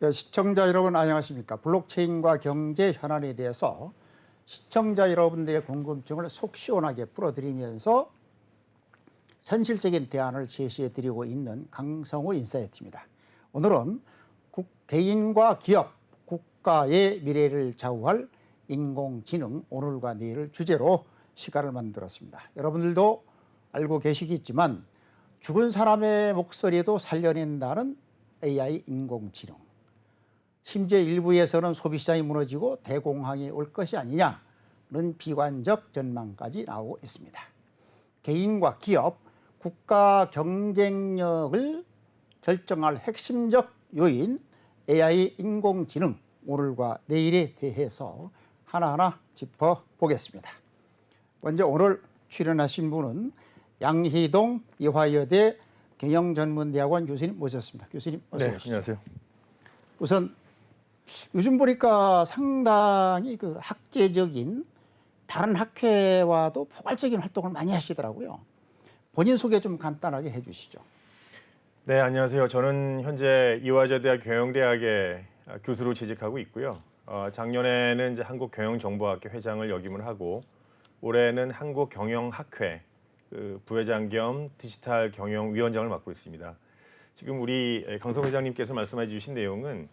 시청자 여러분 안녕하십니까? 블록체인과 경제 현안에 대해서 시청자 여러분들의 궁금증을 속 시원하게 풀어드리면서 현실적인 대안을 제시해드리고 있는 강성우 인사이트입니다. 오늘은 개인과 기업, 국가의 미래를 좌우할 인공지능 오늘과 내일을 주제로 시간을 만들었습니다. 여러분들도 알고 계시겠지만 죽은 사람의 목소리도 살려낸다는 AI 인공지능. 심지어 일부에서는 소비시장이 무너지고 대공황이 올 것이 아니냐는 비관적 전망까지 나오고 있습니다. 개인과 기업, 국가 경쟁력을 결정할 핵심적 요인 AI 인공지능 오늘과 내일에 대해서 하나하나 짚어보겠습니다. 먼저 오늘 출연하신 분은 양희동 이화여대 경영전문대학원 교수님 모셨습니다. 교수님 어서 오십시오. 네, 안녕하세요. 우선 요즘 보니까 상당히 그 학제적인 다른 학회와도 포괄적인 활동을 많이 하시더라고요. 본인 소개 좀 간단하게 해주시죠. 네, 안녕하세요. 저는 현재 이화여대학 경영대학에 교수로 재직하고 있고요. 작년에는 이제 한국경영정보학회 회장을 역임을 하고 올해는 한국경영학회 부회장 겸 디지털 경영위원장을 맡고 있습니다. 지금 우리 강성 회장님께서 말씀해 주신 내용은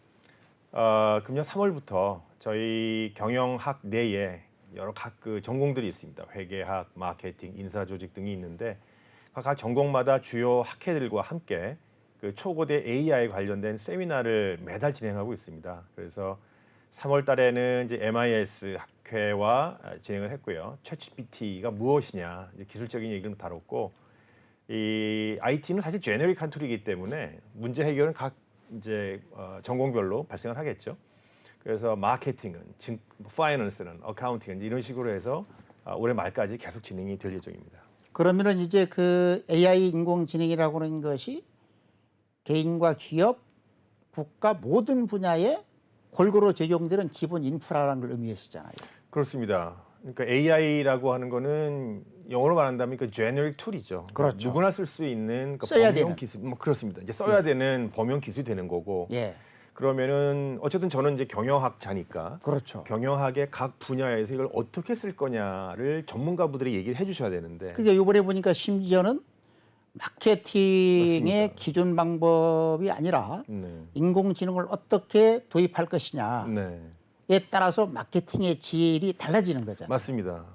금년 3월부터 저희 경영학 내에 여러 각 전공들이 있습니다. 회계학, 마케팅, 인사조직 등이 있는데 각 전공마다 주요 학회들과 함께 초고대 AI 관련된 세미나를 매달 진행하고 있습니다. 그래서 3월 달에는 이제 MIS 학회와 진행을 했고요. 챗GPT가 무엇이냐 기술적인 얘기를 다뤘고, 이 IT는 사실 제너릭한 툴이기 때문에 문제 해결은 각 이제 전공별로 발생을 하겠죠. 그래서 마케팅은, 파이낸스는, 어카운팅은 이런 식으로 해서 올해 말까지 계속 진행이 될 예정입니다. 그러면은 이제 그 AI 인공지능이라고 하는 것이 개인과 기업, 국가 모든 분야에 골고루 적용되는 기본 인프라라는 걸 의미하시잖아요. 그렇습니다. 그러니까 AI라고 하는 거는 영어로 말한다면 그 제너릭 툴이죠. 그렇죠. 누구나 쓸 수 있는 써야 범용 되는. 기술, 그렇습니다. 이제 써야 되는 범용 기술이 되는 거고. 예, 그러면은 어쨌든 저는 이제 경영학자니까 그렇죠. 경영학의 각 분야에서 이걸 어떻게 쓸 거냐를 전문가분들이 얘기를 해주셔야 되는데. 그러니까 이번에 보니까 심지어는 마케팅의 맞습니다. 기존 방법이 아니라 네. 인공지능을 어떻게 도입할 것이냐에 네. 따라서 마케팅의 질이 달라지는 거잖아요. 맞습니다.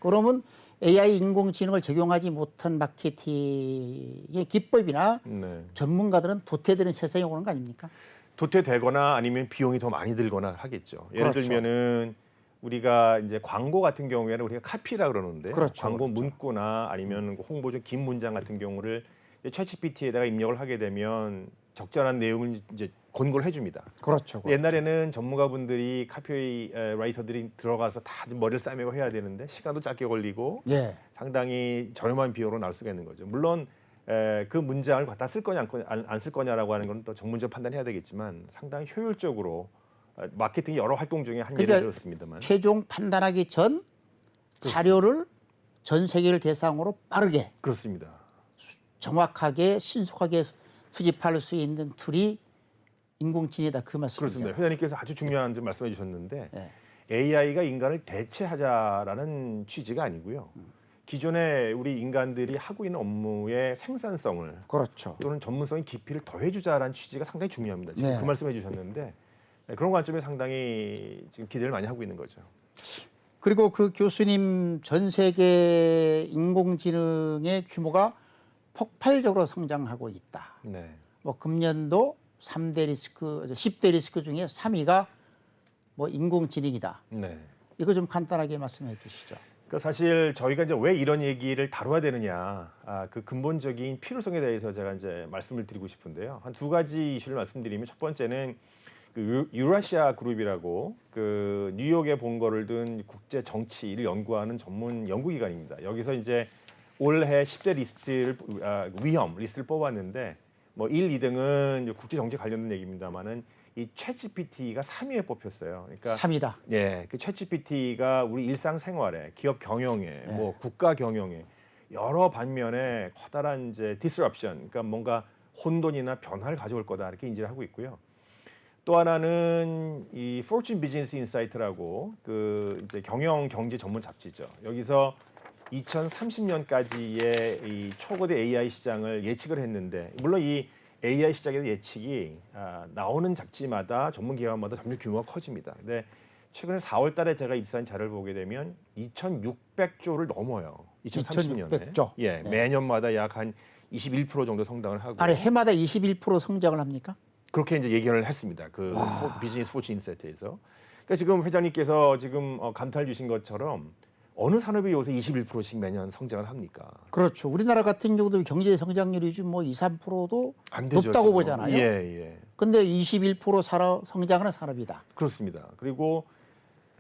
그러면 AI 인공지능을 적용하지 못한 마케팅의 기법이나 네. 전문가들은 도태되는 세상이 오는 거 아닙니까? 도태되거나 아니면 비용이 더 많이 들거나 하겠죠. 예를 그렇죠. 들면은 우리가 이제 광고 같은 경우에는 우리가 카피라 그러는데, 그렇죠, 광고 그렇죠. 문구나 아니면 홍보 중 긴 문장 같은 경우를 챗GPT에다가 입력을 하게 되면 적절한 내용을 이제 권고를 해줍니다. 그렇죠. 옛날에는 전문가분들이 카피라이터들이 들어가서 다 머리를 싸매고 해야 되는데 시간도 짧게 걸리고 예. 상당히 저렴한 비용으로 나올 수가 있는 거죠. 물론 그 문장을 갖다 쓸 거냐 안 쓸 거냐라고 하는 건 또 전문적 판단해야 되겠지만 상당히 효율적으로 마케팅 여러 활동 중에 한 예를 들었습니다만, 최종 판단하기 전 자료를 전 세계를 대상으로 빠르게 그렇습니다. 정확하게 신속하게 수집할 수 있는 툴이 인공지능이다, 그 말씀이죠. 그렇습니다. 회장님께서 아주 중요한 점 말씀해 주셨는데, 예. AI가 인간을 대체하자라는 취지가 아니고요. 기존에 우리 인간들이 하고 있는 업무의 생산성을, 그렇죠. 또는 전문성의 깊이를 더해주자라는 취지가 상당히 중요합니다. 지금 네. 그 말씀해 주셨는데 그런 관점에 상당히 지금 기대를 많이 하고 있는 거죠. 그리고 그 교수님, 전 세계 인공지능의 규모가 폭발적으로 성장하고 있다. 네. 뭐 금년도 3대 리스크, 10대 리스크 중에 3위가 뭐 인공지능이다. 네. 이거 좀 간단하게 말씀해 주시죠. 그러니까 사실 저희가 이제 왜 이런 얘기를 다뤄야 되느냐, 그 근본적인 필요성에 대해서 제가 이제 말씀을 드리고 싶은데요. 한 두 가지 이슈를 말씀드리면, 첫 번째는 그 유라시아 그룹이라고 그 뉴욕의 본거를 둔 국제 정치를 연구하는 전문 연구기관입니다. 여기서 이제 올해 10대 리스트를 위험 리스트를 뽑았는데, 뭐 1, 2등은 국제 정치 관련된 얘기입니다만은 이 챗GPT가 3위에 뽑혔어요. 그러니까 3위다. 예, 그 챗GPT가 우리 일상생활에, 기업 경영에, 뭐 국가 경영에 여러 반면에 커다란 이제 disruption, 그러니까 뭔가 혼돈이나 변화를 가져올 거다, 이렇게 인지를 하고 있고요. 또 하나는 이 Fortune Business Insight라고 그 이제 경영 경제 전문 잡지죠. 여기서 2030년까지의 이 초거대 AI 시장을 예측을 했는데, 물론 이 AI 시장의 예측이 나오는 잡지마다 전문 기관마다 점점 규모가 커집니다. 근데 최근에 4월 달에 제가 입수한 자료를 보게 되면 2,600조를 넘어요. 2030년에. 2,600조. 예, 네. 매년마다 약 한 21% 정도 성장을 하고. 아니 해마다 21% 성장을 합니까? 그렇게 이제 예견을 했습니다. 그 비즈니스 포츠 인사이트에서. 그러니까 지금 회장님께서 지금 감탄을 주신 것처럼 어느 산업이 요새 21%씩 매년 성장을 합니까? 그렇죠. 우리나라 같은 경우도 경제 성장률이 좀 뭐 2, 3%도 안 되죠, 높다고 지금. 보잖아요. 예. 근데 21% 성장하는 산업이다. 그렇습니다. 그리고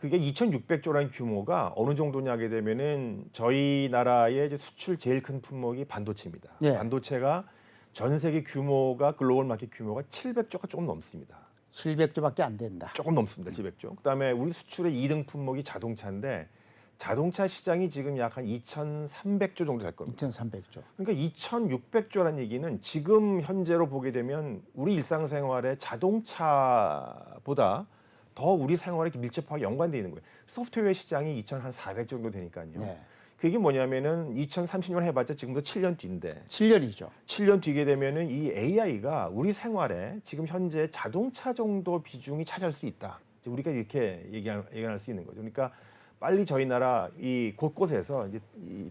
그게 2,600조라는 규모가 어느 정도냐 하게 되면은 저희 나라의 이제 수출 제일 큰 품목이 반도체입니다. 예. 반도체가 전 세계 규모가 글로벌 마켓 규모가 700조가 조금 넘습니다. 700조밖에 안 된다. 조금 넘습니다. 700조. 그다음에 우리 수출의 2등 품목이 자동차인데 자동차 시장이 지금 약 한 2,300조 정도 될 겁니다. 2,300조. 그러니까 2,600조라는 얘기는 지금 현재로 보게 되면 우리 일상생활에 자동차보다 더 우리 생활에 밀접하게 연관되어 있는 거예요. 소프트웨어 시장이 2,400 정도 되니까요. 네. 그게 뭐냐면은 2030년 해봤자 지금도 7년 뒤인데 7년이죠. 7년 뒤게 되면은 이 AI가 우리 생활에 지금 현재 자동차 정도 비중이 차지할 수 있다. 이제 우리가 이렇게 예견할 수 있는 거죠. 그러니까 빨리 저희 나라 이 곳곳에서 이제 이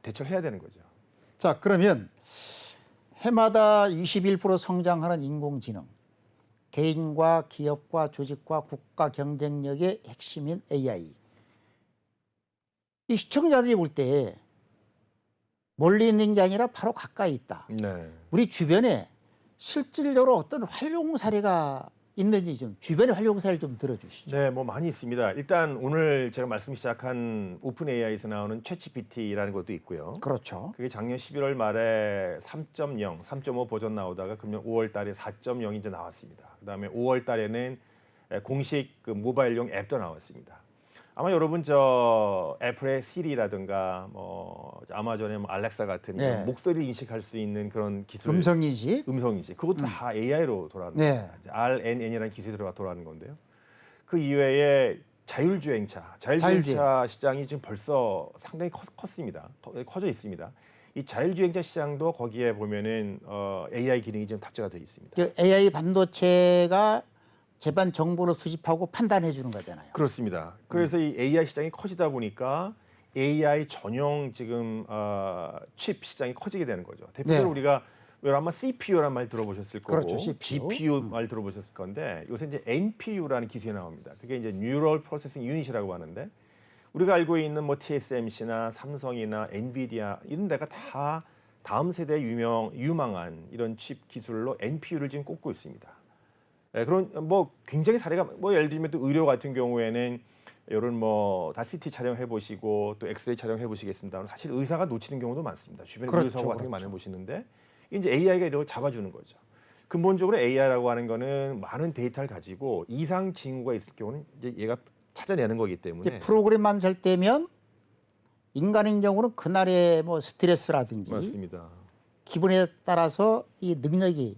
대처를 해야 되는 거죠. 자, 그러면 해마다 21% 성장하는 인공지능, 개인과 기업과 조직과 국가 경쟁력의 핵심인 AI. 이 시청자들이 볼 때 멀리 있는 게 아니라 바로 가까이 있다. 네. 우리 주변에 실질적으로 어떤 활용 사례가 있는지 좀 주변의 활용 사례를 좀 들어주시죠. 네, 뭐 많이 있습니다. 일단 오늘 제가 말씀 시작한 오픈 AI에서 나오는 챗GPT라는 것도 있고요. 그렇죠. 그게 작년 11월 말에 3.0, 3.5 버전 나오다가 금년 5월 달에 4.0이 이제 나왔습니다. 그다음에 5월 달에는 공식 그 모바일용 앱도 나왔습니다. 아마 여러분 저 애플의 시리라든가 뭐 아마존의 뭐 알렉사 같은 네. 이런 목소리를 인식할 수 있는 그런 기술, 음성인식. 그것도 다 AI로 돌아가는 네. 겁니다. RNN이라는 기술이 돌아가는 건데요. 그 이외에 자율주행차 시장이 지금 벌써 상당히 컸습니다. 커져 있습니다. 이 자율주행차 시장도 거기에 보면은 AI 기능이 좀 탑재가 되어 있습니다. 그 AI 반도체가 재반 정보를 수집하고 판단해 주는 거잖아요. 그렇습니다. 그래서 이 AI 시장이 커지다 보니까 AI 전용 지금 칩 시장이 커지게 되는 거죠. 대표적으로 네. 우리가 아마 CPU라는 말 들어보셨을 거고, 그렇죠, CPU. GPU 말 들어보셨을 건데 요새 이제 NPU라는 기술이 나옵니다. 그게 이제 Neural Processing Unit이라고 하는데 우리가 알고 있는 뭐 TSMC나 삼성이나 엔비디아 이런 데가 다 다음 세대 유망한 이런 칩 기술로 NPU를 지금 꼽고 있습니다. 네, 그런 뭐 굉장히 사례가 뭐 예를 들면 또 의료 같은 경우에는 이런 뭐 다 CT 촬영해 보시고 또 엑스레이 촬영해 보시겠습니다. 사실 의사가 놓치는 경우도 많습니다. 주변에 그렇죠, 의사고 같은 게 그렇죠. 많이 보시는데 이제 AI가 이걸 잡아주는 거죠. 근본적으로 AI라고 하는 거는 많은 데이터를 가지고 이상 징후가 있을 경우는 이제 얘가 찾아내는 거기 때문에 이제 프로그램만 잘 때면 인간인 경우는 그날의 뭐 스트레스라든지 맞습니다. 기분에 따라서 이 능력이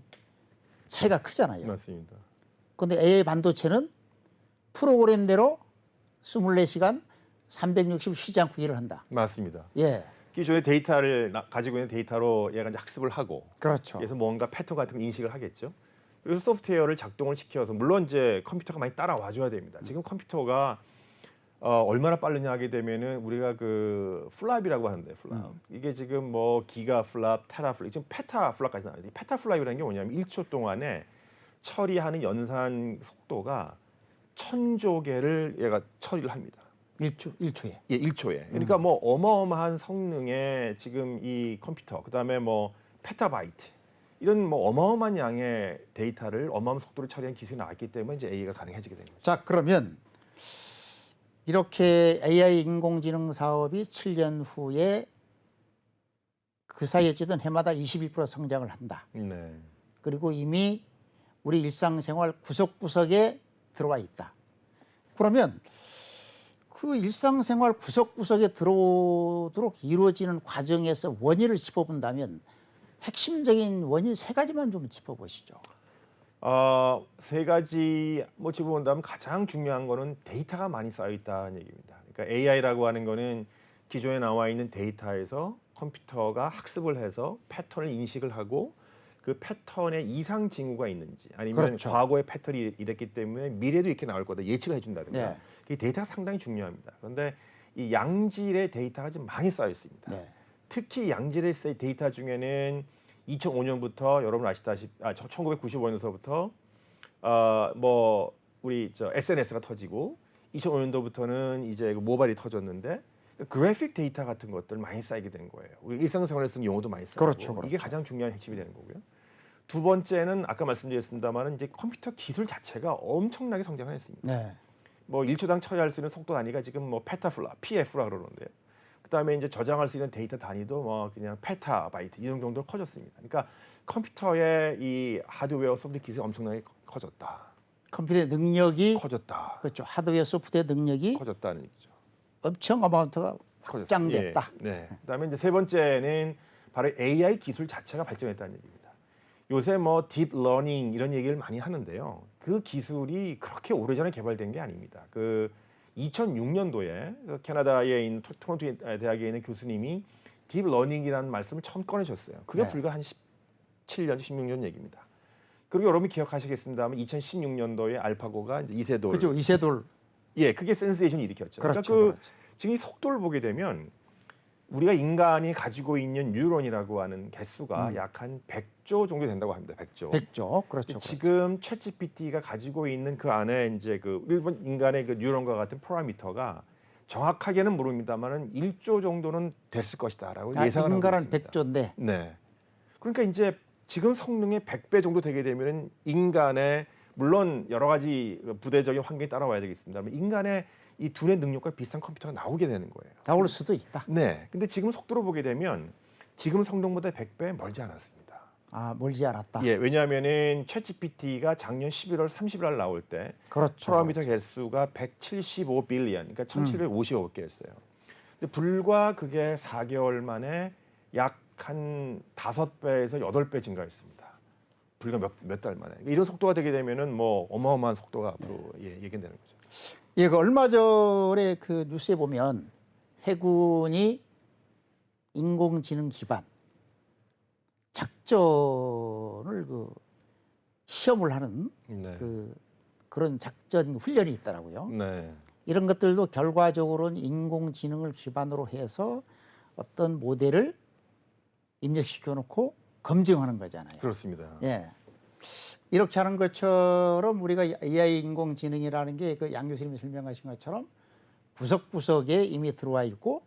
차이가 크잖아요. 맞습니다. 근데 AI 반도체는 프로그램대로 24시간 360 쉬지 않고 일을 한다. 맞습니다. 예. 기존의 데이터를 가지고 있는 데이터로 얘가 이제 학습을 하고 그렇죠. 그래서 뭔가 패턴 같은 거 인식을 하겠죠. 그래서 소프트웨어를 작동을 시켜서 물론 이제 컴퓨터가 많이 따라와 줘야 됩니다. 지금 컴퓨터가 얼마나 빠르냐 하게 되면은 우리가 그 플랍이라고 하는데 플랍 이게 지금 뭐 기가 플랍, 테라 플랍, 지금 페타 플랍까지 나와요. 이 페타 플랍이라는 게 뭐냐면 1초 동안에 처리하는 연산 속도가 1000조 개를 얘가 처리를 합니다. 1초에. 예, 1초에. 그러니까 뭐 어마어마한 성능의 지금 이 컴퓨터, 그다음에 뭐 페타바이트 이런 뭐 어마어마한 양의 데이터를 어마어마한 속도로 처리한 기술이 나왔기 때문에 이제 AI가 가능해지게 된 거죠. 자, 그러면 이렇게 AI 인공지능 사업이 7년 후에 그 사이에 어쨌든 해마다 21% 성장을 한다. 네. 그리고 이미 우리 일상생활 구석구석에 들어와 있다. 그러면 그 일상생활 구석구석에 들어오도록 이루어지는 과정에서 원인을 짚어본다면 핵심적인 원인 3가지만 좀 짚어보시죠. 세 가지 뭐 짚어본다면 가장 중요한 거는 데이터가 많이 쌓여 있다는 얘기입니다. 그러니까 AI라고 하는 거는 기존에 나와 있는 데이터에서 컴퓨터가 학습을 해서 패턴을 인식을 하고 그 패턴에 이상 징후가 있는지 아니면 그렇죠. 과거의 패턴이 이랬기 때문에 미래도 이렇게 나올 거다 예측을 해준다든가 네. 그 데이터가 상당히 중요합니다. 그런데 이 양질의 데이터가 좀 많이 쌓여 있습니다. 네. 특히 양질의 데이터 중에는 2005년부터 여러분 아시다시피 1995년서부터 뭐 우리 SNS가 터지고 2005년도부터는 이제 그 모바일이 터졌는데 그래픽 데이터 같은 것들 많이 쌓이게 된 거예요. 우리 일상생활에 쓰는 용어도 많이 쌓이고 그렇죠, 그렇죠. 이게 가장 중요한 핵심이 되는 거고요. 두 번째는 아까 말씀드렸습니다만은 이제 컴퓨터 기술 자체가 엄청나게 성장을 했습니다. 네. 뭐 1초당 처리할 수 있는 속도 단위가 지금 뭐 페타플라, PF라 그러는데요. 그다음에 이제 저장할 수 있는 데이터 단위도 뭐 그냥 페타바이트 이런 정도로 커졌습니다. 그러니까 컴퓨터의 이 하드웨어 소프트 기술이 엄청나게 커졌다. 컴퓨터의 능력이 커졌다. 그렇죠. 하드웨어 소프트웨어 능력이 커졌다는 얘기죠. 엄청 어마운트가 커졌다. 확장됐다. 예, 네. 그다음에 이제 세 번째는 바로 AI 기술 자체가 발전했다는 얘기입니다. 요새 뭐 딥러닝 이런 얘기를 많이 하는데요. 그 기술이 그렇게 오래전에 개발된 게 아닙니다. 그 2006년도에 캐나다에 있는 토론토 대학에 있는 교수님이 딥러닝이라는 말씀을 처음 꺼내셨어요. 그게 네. 불과 한 17년, 16년 얘기입니다. 그리고 여러분이 기억하시겠습니다만 2016년도에 알파고가 이제 이세돌, 그죠. 이세돌. 예, 그게 센세이션을 일으켰죠. 그렇죠. 그러니까 그렇죠. 지금 이 속도를 보게 되면 우리가 인간이 가지고 있는 뉴런이라고 하는 개수가 약 한 100조 정도 된다고 합니다. 100조. 100조. 그렇죠. 지금 챗GPT가 가지고 있는 그 안에 이제 그 일본 인간의 그 뉴런과 같은 파라미터가 정확하게는 모릅니다만은 1조 정도는 됐을 것이다라고 예상을 하고 인간은 있습니다. 100조인데 네. 그러니까 이제 지금 성능의 100배 정도 되게 되면은 인간의 물론 여러 가지 부대적인 환경이 따라와야 되겠습니다만 인간의 이 둘의 능력과 비슷한 컴퓨터가 나오게 되는 거예요. 나올 수도 있다. 네. 근데 지금 속도로 보게 되면 지금 성능보다 100배 멀지 않았습니다. 아, 멀지 않았다. 예, 왜냐하면은 챗GPT가 작년 11월 30일 날 나올 때 그렇죠. 파라미터 개수가 175 빌리언, 그러니까 1750억 개였어요. 근데 불과 그게 4개월 만에 약 한 5배에서 8배 증가했습니다. 불과 몇 달 만에. 이런 속도가 되게 되면은 뭐 어마어마한 속도가 앞으로 예견되는 거죠. 예, 그 얼마 전에 그 뉴스에 보면 해군이 인공지능 기반 작전을 그 시험을 하는 네. 그런 작전 훈련이 있더라고요. 네. 이런 것들도 결과적으로는 인공지능을 기반으로 해서 어떤 모델을 입력시켜 놓고 검증하는 거잖아요. 그렇습니다. 예. 이렇게 하는 것처럼 우리가 AI 인공지능이라는 게 그 양 교수님이 설명하신 것처럼 구석구석에 이미 들어와 있고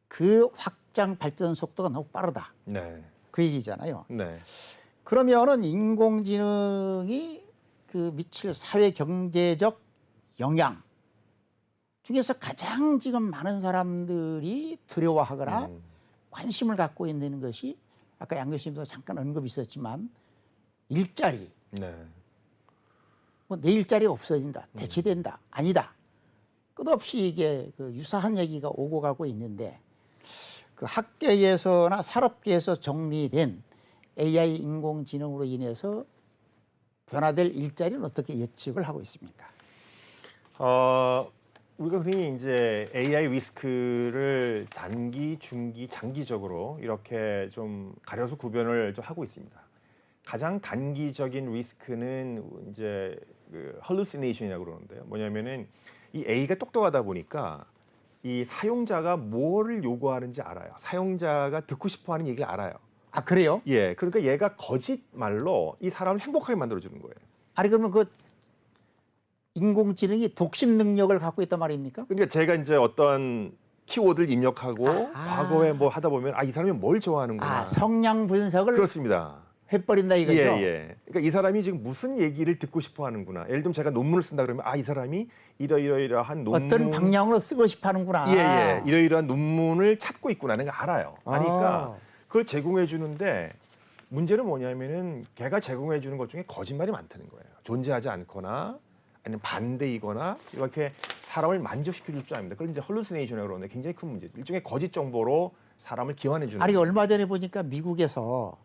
그 확장 발전 속도가 너무 빠르다. 네. 그 얘기잖아요. 네. 그러면은 인공지능이 그 미칠 사회 경제적 영향 중에서 가장 지금 많은 사람들이 두려워하거나 관심을 갖고 있는 것이 아까 양 교수님도 잠깐 언급이 있었지만 일자리. 네. 뭐 내 일자리가 없어진다, 대체된다, 아니다. 끝없이 이게 그 유사한 얘기가 오고 가고 있는데 그 학계에서나 산업계에서 정리된 AI 인공지능으로 인해서 변화될 일자리는 어떻게 예측을 하고 있습니까? 우리가 흔히 이제 AI 리스크를 단기, 중기, 장기적으로 이렇게 좀 가려서 구별을 좀 하고 있습니다. 가장 단기적인 리스크는 이제 그 hallucination이라고 그러는데요. 뭐냐면은 이 AI가 똑똑하다 보니까 이 사용자가 뭐를 요구하는지 알아요. 사용자가 듣고 싶어하는 얘기를 알아요. 아, 그래요? 예, 그러니까 얘가 거짓말로 이 사람을 행복하게 만들어주는 거예요. 아니 그러면 그 인공지능이 독심 능력을 갖고 있단 말입니까? 그러니까 제가 이제 어떤 키워드를 입력하고 아. 과거에 뭐 하다 보면 이 사람이 뭘 좋아하는구나. 아, 성향 분석을 그렇습니다. 해버린다 이거죠? 예, 예. 그러니까 이 사람이 지금 무슨 얘기를 듣고 싶어 하는구나. 예를 들면 제가 논문을 쓴다 그러면 이 사람이 이러이러한 논문 어떤 방향으로 쓰고 싶어 하는구나. 예, 예. 이러이러한 논문을 찾고 있구나. 내가 알아요. 아니까 아. 그걸 제공해 주는데 문제는 뭐냐면은 걔가 제공해 주는 것 중에 거짓말이 많다는 거예요. 존재하지 않거나 아니면 반대이거나 이렇게 사람을 만족시켜 줄 줄 압니다. 그걸 이제 헐루시네이션이라고 그러는데 굉장히 큰 문제죠. 일종의 거짓 정보로 사람을 기환해 주는 아니 거예요. 얼마 전에 보니까 미국에서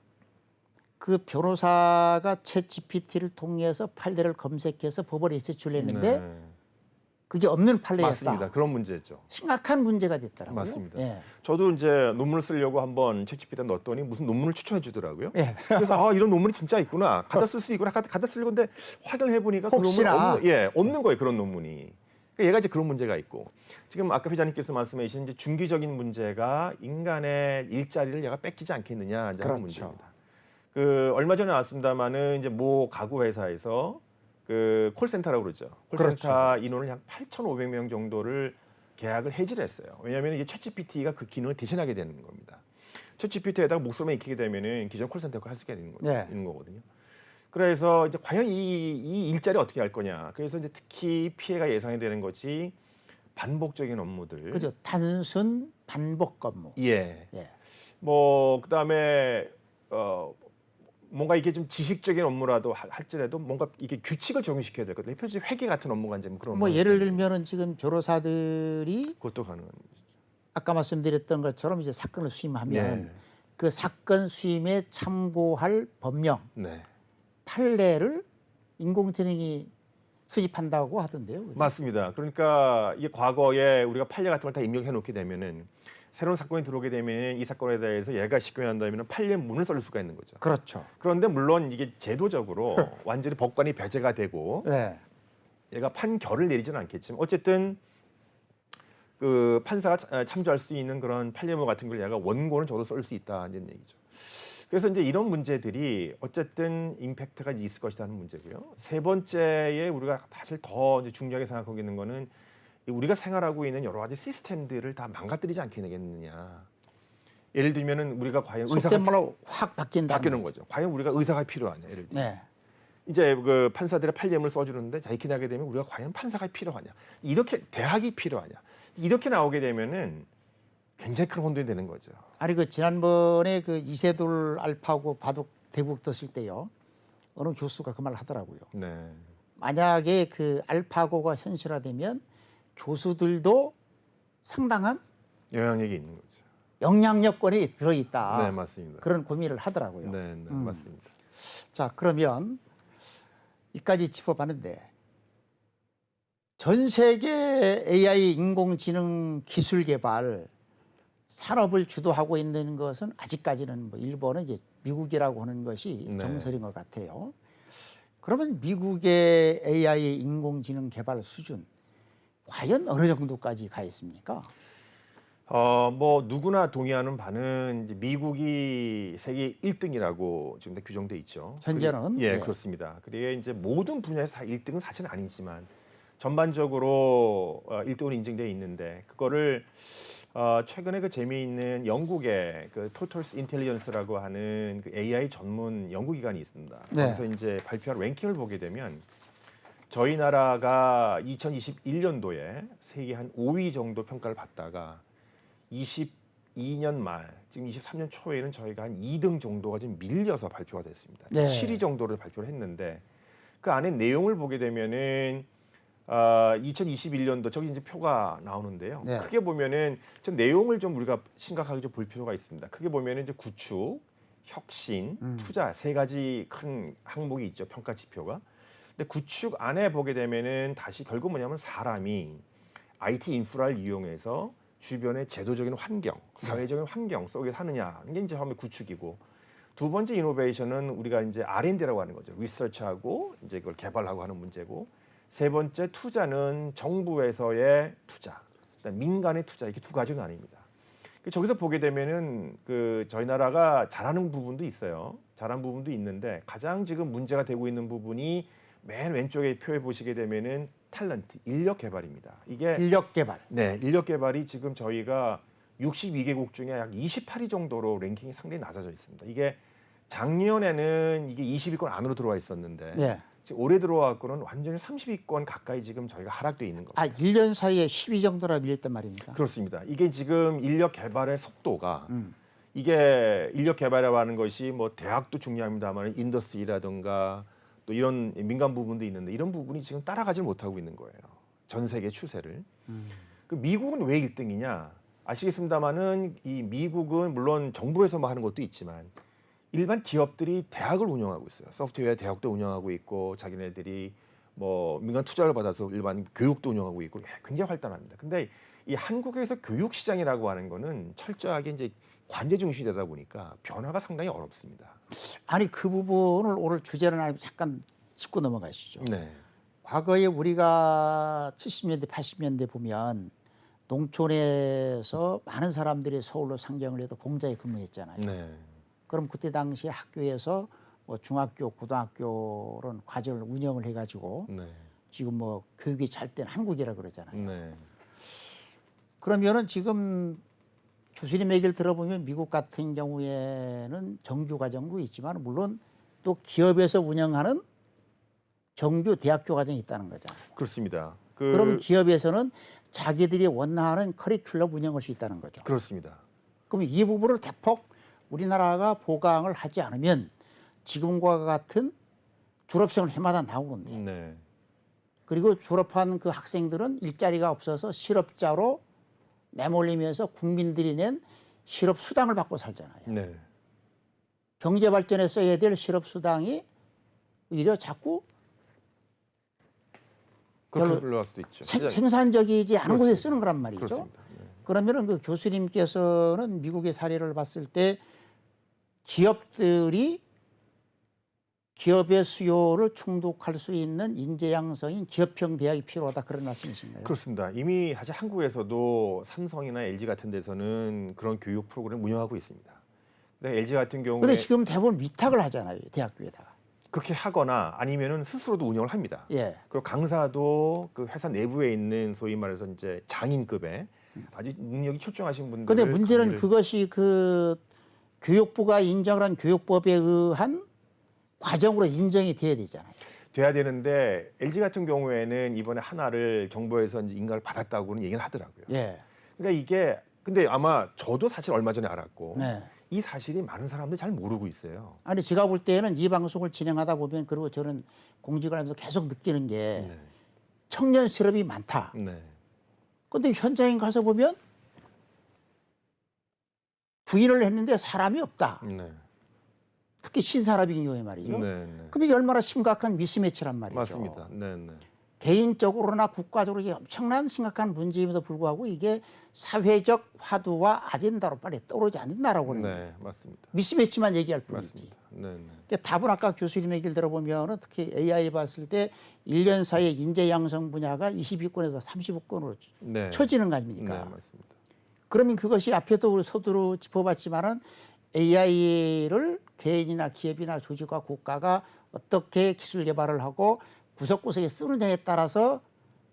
그 변호사가 챗 GPT를 통해서 판례를 검색해서 법원에 제출했는데 네. 그게 없는 판례였다. 맞습니다. 그런 문제죠. 심각한 문제가 됐더라고요. 맞습니다. 예. 저도 이제 논문을 쓰려고 한번 챗GPT에 넣었더니 무슨 논문을 추천해 주더라고요. 예. 그래서 이런 논문이 진짜 있구나. 갖다 쓸 수 있구나. 갖다 쓰려고 근데 확인해 보니까 그 논문이 혹시나. 없는 거예요. 그런 논문이. 그러니까 얘가 이제 그런 문제가 있고 지금 아까 회장님께서 말씀해 주신 이제 중기적인 문제가 인간의 일자리를 얘가 뺏기지 않겠느냐 이제 하는 그렇죠. 문제입니다. 그 얼마 전에 나왔습니다마는 이제 모 가구 회사에서 그 콜센터라고 그러죠. 콜센터 그렇죠. 인원을 약 8,500명 정도를 계약을 해지를 했어요. 왜냐하면 이게 챗GPT가 그 기능을 대신하게 되는 겁니다. 챗GPT에다가 목소리만 익히게 되면은 기존 콜센터가 할 수 있게 되는 거죠. 네. 있는 거거든요. 그래서 이제 과연 이 일자리 어떻게 할 거냐. 그래서 이제 특히 피해가 예상이 되는 것이 반복적인 업무들. 그죠. 단순 반복 근무. 예. 예. 뭐 그다음에 뭔가 이게 좀 지식적인 업무라도 할지라도 뭔가 이게 규칙을 적용시켜야 될 것 같아요. 대표적인 회계 같은 업무가 이제 그런 뭐 예를 들면은 지금 변호사들이 그것도 가능한 거죠. 아까 말씀드렸던 것처럼 이제 사건을 수임하면 네. 그 사건 수임에 참고할 법령 네. 판례를 인공지능이 수집한다고 하던데요. 그죠? 맞습니다. 그러니까 이게 과거에 우리가 판례 같은 걸 다 입력해 놓게 되면은 새로운 사건이 들어오게 되면 이 사건에 대해서 얘가 집행한다면 판례문을 써 수가 있는 거죠. 그렇죠. 그런데 물론 이게 제도적으로 완전히 법관이 배제가 되고 네. 얘가 판결을 내리지는 않겠지만 어쨌든 그 판사가 참조할 수 있는 그런 판례문 같은 걸 얘가 원고는 저도 쓸 수 있다 이런 얘기죠. 그래서 이제 이런 문제들이 어쨌든 임팩트가 있을 것이라는 문제고요. 세 번째에 우리가 사실 더 이제 중요하게 생각하고 있는 거는 우리가 생활하고 있는 여러 가지 시스템들을 다 망가뜨리지 않겠느냐. 예를 들면은 우리가 과연 의사가 속된 말로 확 바뀌는 거죠. 과연 우리가 의사가 필요하냐. 예를 들면 네. 이제 그 판사들의 판례문을 써주는데 자 이렇게 나게 되면 우리가 과연 판사가 필요하냐. 이렇게 대학이 필요하냐. 이렇게 나오게 되면은 굉장히 큰 혼돈이 되는 거죠. 아니 그 지난번에 그 이세돌 알파고 바둑 대국 떴을 때요. 어느 교수가 그 말을 하더라고요. 네. 만약에 그 알파고가 현실화되면 교수들도 상당한 영향력이 있는 거죠. 영향력권이 들어있다. 네, 맞습니다. 그런 고민을 하더라고요. 네, 네, 맞습니다. 자, 그러면 이까지 짚어봤는데 전 세계 AI 인공지능 기술 개발 산업을 주도하고 있는 것은 아직까지는 뭐 일본은 이제 미국이라고 하는 것이 네. 정설인 것 같아요. 그러면 미국의 AI 인공지능 개발 수준 과연 어느 정도까지 가 있습니까? 뭐 누구나 동의하는 바는 이제 미국이 세계 1등이라고 지금 다 규정돼 있죠. 현재는? 예, 네. 그렇습니다. 그게 이제 모든 분야에서 다 1등은 사실은 아니지만 전반적으로 1등으로 인정돼 있는데 그거를 최근에 그 재미있는 영국의 그 토털스 인텔리전스라고 하는 그 AI 전문 연구기관이 있습니다. 네. 거기서 이제 발표한 랭킹을 보게 되면 저희 나라가 2021년도에 세계 한 5위 정도 평가를 받다가 22년 말 지금 23년 초에는 저희가 한 2등 정도가 지금 밀려서 발표가 됐습니다. 네. 7위 정도를 발표를 했는데 그 안에 내용을 보게 되면은 2021년도 저기 이제 표가 나오는데요. 네. 크게 보면은 좀 내용을 좀 우리가 심각하게 좀 볼 필요가 있습니다. 크게 보면은 이제 구축, 혁신, 투자 세 가지 큰 항목이 있죠. 평가 지표가. 근데 구축 안에 보게 되면은 다시 결국 뭐냐면 사람이 IT 인프라를 이용해서 주변의 제도적인 환경, 사회적인 환경 속에 사느냐 이게 이제 처음에 구축이고 두 번째 이노베이션은 우리가 이제 R&D라고 하는 거죠. 리서치하고 이제 그걸 개발하고 하는 문제고 세 번째 투자는 정부에서의 투자, 그다음 민간의 투자 이렇게 두 가지로 나뉩니다. 저기서 보게 되면은 그 저희 나라가 잘하는 부분도 있어요. 잘한 부분도 있는데 가장 지금 문제가 되고 있는 부분이 맨 왼쪽에 표에 보시게 되면은 탤런트, 인력 개발입니다. 이게 인력 개발. 네, 인력 개발이 지금 저희가 62개국 중에 약 28위 정도로 랭킹이 상당히 낮아져 있습니다. 이게 작년에는 이게 20위권 안으로 들어와 있었는데 네. 지금 올해 들어와서는 완전히 30위권 가까이 지금 저희가 하락돼 있는 겁니다. 1년 사이에 10위 정도나 밀렸단 말입니까? 그렇습니다. 이게 지금 인력 개발의 속도가 이게 인력 개발이라고 하는 것이 뭐 대학도 중요합니다만 인더스트리라든가 또 이런 민간 부분도 있는데 이런 부분이 지금 따라가지 못하고 있는 거예요. 전 세계 추세를. 그 미국은 왜 1등이냐? 아시겠습니다만은 이 미국은 물론 정부에서 뭐 하는 것도 있지만 일반 기업들이 대학을 운영하고 있어요. 소프트웨어 대학도 운영하고 있고 자기네들이 뭐 민간 투자를 받아서 일반 교육도 운영하고 있고 굉장히 활달합니다. 근데 이 한국에서 교육 시장이라고 하는 거는 철저하게 이제 관제 중심이 되다 보니까 변화가 상당히 어렵습니다. 아니 그 부분을 오늘 주제는 아니고 잠깐 짚고 넘어가시죠. 네. 과거에 우리가 70년대, 80년대 보면 농촌에서 많은 사람들이 서울로 상경을 해도 공장에 근무했잖아요. 네. 그럼 그때 당시에 학교에서 뭐 중학교, 고등학교는 과정을 운영을 해가지고 네. 지금 뭐 교육이 잘 된 한국이라 그러잖아요. 네. 그러면은 지금 교수님 얘기를 들어보면 미국 같은 경우에는 정규 과정도 있지만 물론 또 기업에서 운영하는 정규 대학교 과정이 있다는 거잖아요. 그렇습니다. 그러면 기업에서는 자기들이 원하는 커리큘럼 운영할 수 있다는 거죠. 그렇습니다. 그럼 이 부분을 대폭 우리나라가 보강을 하지 않으면 지금과 같은 졸업생을 해마다 나오는데 네. 그리고 졸업한 그 학생들은 일자리가 없어서 실업자로 내몰리면서 국민들이 낸 실업 수당을 받고 살잖아요. 네. 경제 발전에 써야 될 실업 수당이 오히려 자꾸 그렇게 별로 흘러갈 수도 있죠. 생산적이지 않은 곳에 그렇습니다. 쓰는 거란 말이죠. 그렇습니다. 네. 그러면은 그 교수님께서는 미국의 사례를 봤을 때 기업들이 기업의 수요를 충족할 수 있는 인재 양성인 기업형 대학이 필요하다 그런 말씀이신가요? 그렇습니다. 이미 사실 한국에서도 삼성이나 LG 같은 데서는 그런 교육 프로그램을 운영하고 있습니다. 근데 LG 같은 경우에 근데 지금 대부분 위탁을 하잖아요, 대학교에다가. 그렇게 하거나 아니면은 스스로도 운영을 합니다. 예. 그리고 강사도 그 회사 내부에 있는 소위 말해서 이제 장인급의 아주 능력이 출중하신 분들. 근데 문제는 그것이 그 교육부가 인정을 한 교육법에 의한 과정으로 인정이 돼야 되잖아요. 돼야 되는데 LG 같은 경우에는 이번에 하나를 정부에서 이제 인가를 받았다고는 얘기를 하더라고요. 예. 그러니까 이게 근데 아마 저도 사실 얼마 전에 알았고 네. 이 사실이 많은 사람들이 잘 모르고 있어요. 아니 제가 볼 때는 이 방송을 진행하다 보면 그리고 저는 공직을 하면서 계속 느끼는 게 네. 청년 실업이 많다. 네. 근데 현장에 가서 보면 부인을 했는데 사람이 없다. 네. 특히 신산업인 경우에 말이죠. 네. 네. 그럼 이게 얼마나 심각한 미스매치란 말이죠. 맞습니다. 네. 네. 개인적으로나 국가적으로 이게 엄청난 심각한 문제임에도 불구하고 이게 사회적 화두와 아젠다로 빨리 떠오르지 않는다라고 하는 거예요. 네. 맞습니다. 미스매치만 얘기할 뿐이지. 맞습니다. 네. 네. 근데 답은 아까 교수님 얘기를 들어보면 특히 AI 봤을 때 1년 사이에 인재 양성 분야가 22건에서 35건으로 네. 처지는 거 네, 아닙니까? 맞습니다. 그러면 그것이 앞에도 우리 서두로 짚어봤지만은 AI를 개인이나 기업이나 조직과 국가가 어떻게 기술 개발을 하고 구석구석에 쓰느냐에 따라서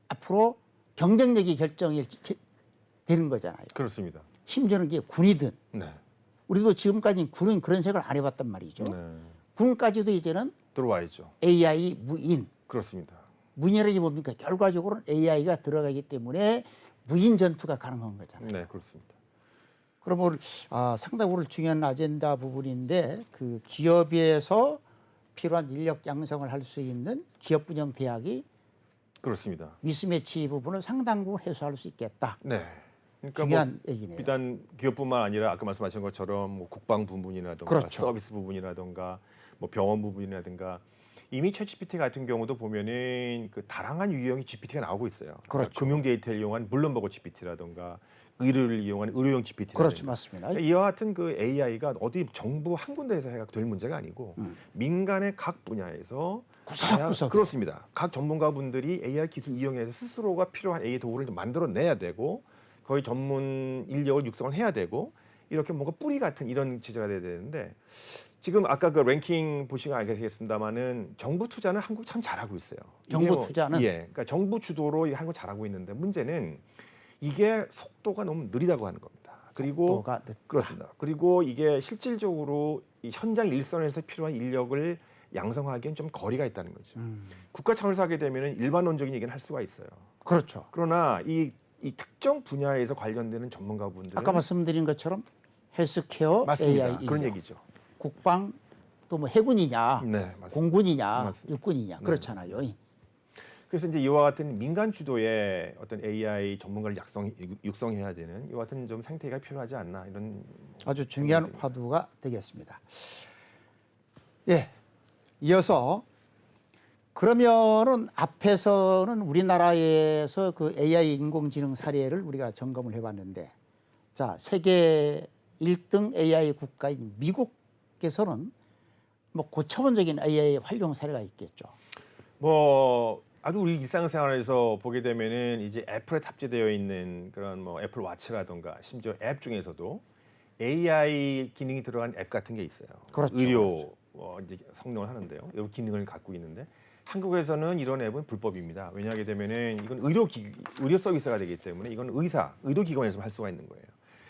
앞으로 경쟁력이 결정이 되는 거잖아요. 그렇습니다. 심지어는 이게 군이든 네. 우리도 지금까지 군은 그런 생각을 안 해봤단 말이죠. 네. 군까지도 이제는 들어와야죠. AI 무인. 그렇습니다. 무인이라는 게 뭡니까? 결과적으로는 AI가 들어가기 때문에 무인 전투가 가능한 거잖아요. 네, 그렇습니다. 그러면 상당히 오늘 중요한 아젠다 부분인데 그 기업에서 필요한 인력 양성을 할 수 있는 기업 분영 대학이 그렇습니다. 미스매치 부분을 상당 부분 해소할 수 있겠다. 네. 그러니까 중요한 얘기네요. 비단 기업뿐만 아니라 아까 말씀하신 것처럼 뭐 국방 부분이라든가 그렇죠. 서비스 부분이라든가 뭐 병원 부분이라든가 이미 챗GPT 같은 경우도 보면은 그 다양한 유형의 GPT가 나오고 있어요. 그렇죠. 금융 데이터를 이용한 물론버거 GPT라든가 의료를 이용한 의료용 GPT라든가. 그렇죠, 맞습니다. 이와 같은 그 AI가 어디 정부 한 군데에서 해가 될 문제가 아니고 민간의 각 분야에서 구석구석 그렇습니다. 각 전문가분들이 AI 기술 이용해서 스스로가 필요한 AI 도구를 좀 만들어내야 되고 거의 전문 인력을 육성을 해야 되고 이렇게 뭔가 뿌리 같은 이런 지제가 돼야 되는데 지금 아까 그 랭킹 보시면 알겠습니다만은 정부 투자는 한국 참 잘하고 있어요. 정부 투자는 그러니까 정부 주도로 한국 잘하고 있는데 문제는 이게 속도가 너무 느리다고 하는 겁니다. 그리고 그렇습니다. 그리고 이게 실질적으로 이 현장 일선에서 필요한 인력을 양성하기엔 좀 거리가 있다는 거죠. 국가 차원에서 하게 되면 일반론적인 얘기는 할 수가 있어요. 그렇죠. 그러나 이 특정 분야에서 관련되는 전문가분들은 아까 말씀드린 것처럼 헬스케어, 맞습니다. AI 그런 인력, 얘기죠. 국방 또 뭐 해군이냐, 네, 맞습니다. 공군이냐, 맞습니다. 육군이냐 네. 그렇잖아요. 그래서 이제 이와 같은 민간 주도의 어떤 AI 전문가를 육성해야 되는 이와 같은 좀 생태가 필요하지 않나 이런 아주 중요한 생각이 듭니다. 화두가 되겠습니다. 예. 이어서 그러면은 앞에서는 우리나라에서 그 AI 인공지능 사례를 우리가 점검을 해봤는데, 자, 세계 1등 AI 국가인 미국에서는 뭐 고차원적인 AI 활용 사례가 있겠죠. 뭐 아주 우리 일상생활에서 보게 되면은 이제 애플에 탑재되어 있는 그런 뭐 애플 와치라던가 심지어 앱 중에서도 AI 기능이 들어간 앱 같은 게 있어요. 그렇죠, 의료 이제 성능을 하는데요. 이 기능을 갖고 있는데 한국에서는 이런 앱은 불법입니다. 왜냐하게 되면은 이건 의료 서비스가 되기 때문에 이건 의료기관에서 할 수가 있는 거예요.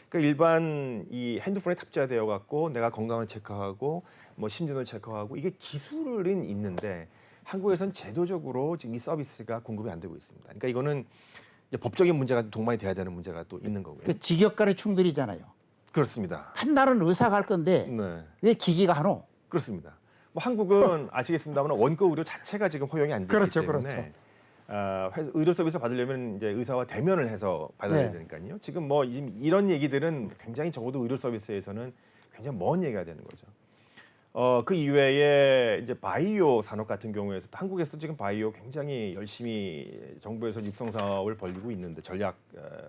그러니까 일반 이 핸드폰에 탑재되어 갖고 내가 건강을 체크하고 뭐 심전을 체크하고 이게 기술은 있는데 한국에서는 제도적으로 지금 이 서비스가 공급이 안 되고 있습니다. 그러니까 이거는 이제 법적인 문제가 동반이 돼야 되는 문제가 또 있는 거고요. 그 직역 간의 충돌이잖아요. 그렇습니다. 판단은 의사가 할 건데 네, 왜 기기가 하노? 그렇습니다. 뭐 한국은 아시겠습니다만 원고 의료 자체가 지금 허용이 안 되기 그렇죠, 때문에 그렇죠. 의료 서비스 받으려면 이제 의사와 대면을 해서 받아야 네. 되니까요. 지금 뭐 이런 얘기들은 굉장히 적어도 의료 서비스에서는 굉장히 먼 얘기가 되는 거죠. 그 이외에 이제 바이오 산업 같은 경우에서 한국에서도 지금 바이오 굉장히 열심히 정부에서 육성 사업을 벌이고 있는데 전략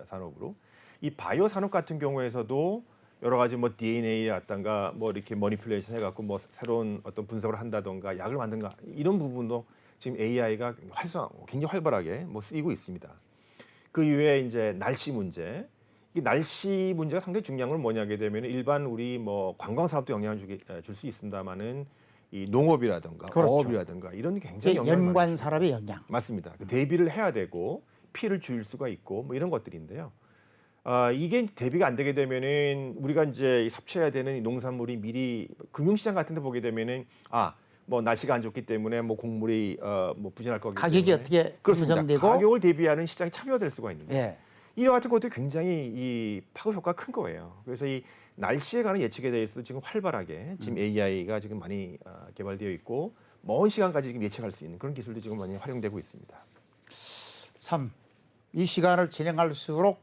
산업으로 이 바이오 산업 같은 경우에서도 여러 가지 뭐 DNA라든가 뭐 이렇게 머니플레이션 해갖고 뭐 새로운 어떤 분석을 한다던가 약을 만든가 이런 부분도 지금 AI가 굉장히 활발하게 뭐 쓰이고 있습니다. 그 이외에 이제 날씨 문제. 이 날씨 문제가 상당히 중요한 건 뭐냐게 되면 일반 우리 뭐 관광 사업도 영향을 줄 수 있습니다만은 이 농업이라든가 그렇죠. 어업이라든가 이런 게 굉장히 영향을 많이 연관 줍니다. 산업의 영향. 맞습니다. 그 대비를 해야 되고 피해를 줄 수가 있고 뭐 이런 것들인데요. 이게 대비가 안 되게 되면은 우리가 이제 섭취해야 되는 이 농산물이 미리 금융시장 같은 데 보게 되면은 뭐 날씨가 안 좋기 때문에 뭐 곡물이 뭐 부진할 거기 때문에 가격이 어떻게 그렇습니다. 형성되고 가격을 대비하는 시장이 참여될 수가 있는데 예. 이와 같은 것도 굉장히 이 파급 효과가 큰 거예요. 그래서 이 날씨에 관한 예측에 대해서도 지금 활발하게 지금 AI가 지금 많이 개발되어 있고 먼 시간까지 지금 예측할 수 있는 그런 기술도 지금 많이 활용되고 있습니다. 참 이 시간을 진행할수록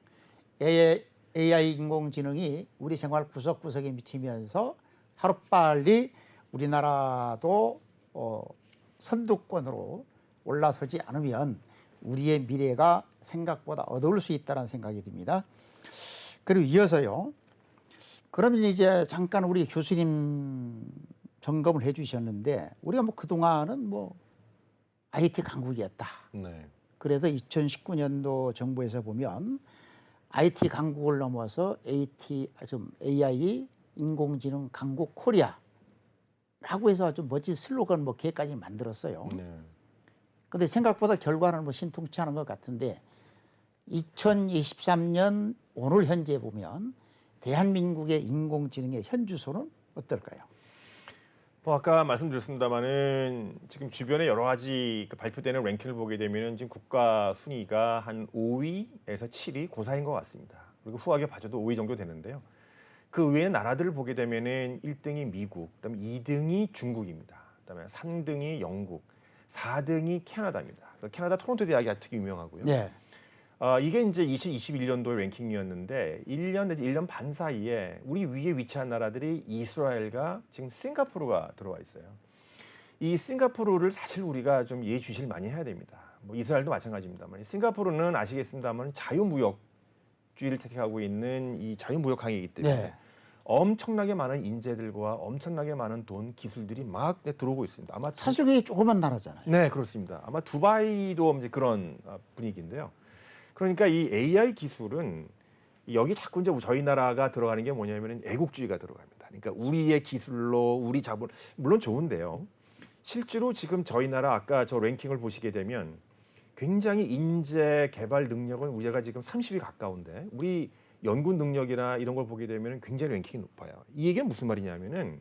AI 인공지능이 우리 생활 구석구석에 미치면서 하루빨리 우리나라도 선두권으로 올라서지 않으면 우리의 미래가 생각보다 어두울 수 있다는 생각이 듭니다. 그리고 이어서요. 그러면 이제 잠깐 우리 교수님 점검을 해주셨는데 우리가 뭐 그동안은 뭐 IT 강국이었다. 네. 그래서 2019년도 정부에서 보면 IT 강국을 넘어서 AI 인공지능 강국 코리아라고 해서 아주 멋진 슬로건 뭐 계획까지 만들었어요. 네. 근데 생각보다 결과는 뭐 신통치 않은 것 같은데 2023년 오늘 현재 보면 대한민국의 인공지능의 현주소는 어떨까요? 뭐 아까 말씀드렸습니다마는 지금 주변에 여러 가지 그 발표되는 랭킹을 보게 되면은 지금 국가 순위가 한 5위에서 7위 그 사이인 것 같습니다. 그리고 후하게 봐줘도 5위 정도 되는데요. 그 외의 나라들을 보게 되면은 1등이 미국, 그다음에 2등이 중국입니다. 그다음에 3등이 영국, 4등이 캐나다입니다. 캐나다 토론토 대학이 특히 유명하고요. 네. 이게 이제 2021년도의 랭킹이었는데 1년 내지 1년 반 사이에 우리 위에 위치한 나라들이 이스라엘과 지금 싱가포르가 들어와 있어요. 이 싱가포르를 사실 우리가 좀 예의주시를 많이 해야 됩니다. 뭐 이스라엘도 마찬가지입니다만 싱가포르는 아시겠습니다만 자유무역주의를 택하고 있는 이 자유무역항이기 때문에 네. 엄청나게 많은 인재들과 엄청나게 많은 돈, 기술들이 막 들어오고 있습니다. 아마 사실 그게 조그만 나라잖아요. 네, 그렇습니다. 아마 두바이도 이제 그런 분위기인데요. 그러니까 이 AI 기술은 여기 자꾸 이제 저희 나라가 들어가는 게 뭐냐면은 애국주의가 들어갑니다. 그러니까 우리의 기술로 우리 자본 물론 좋은데요. 실제로 지금 저희 나라 아까 저 랭킹을 보시게 되면 굉장히 인재 개발 능력은 우리가 지금 30위 가까운데 우리 연구 능력이나 이런 걸 보게 되면 굉장히 랭킹이 높아요. 이 얘기는 무슨 말이냐면은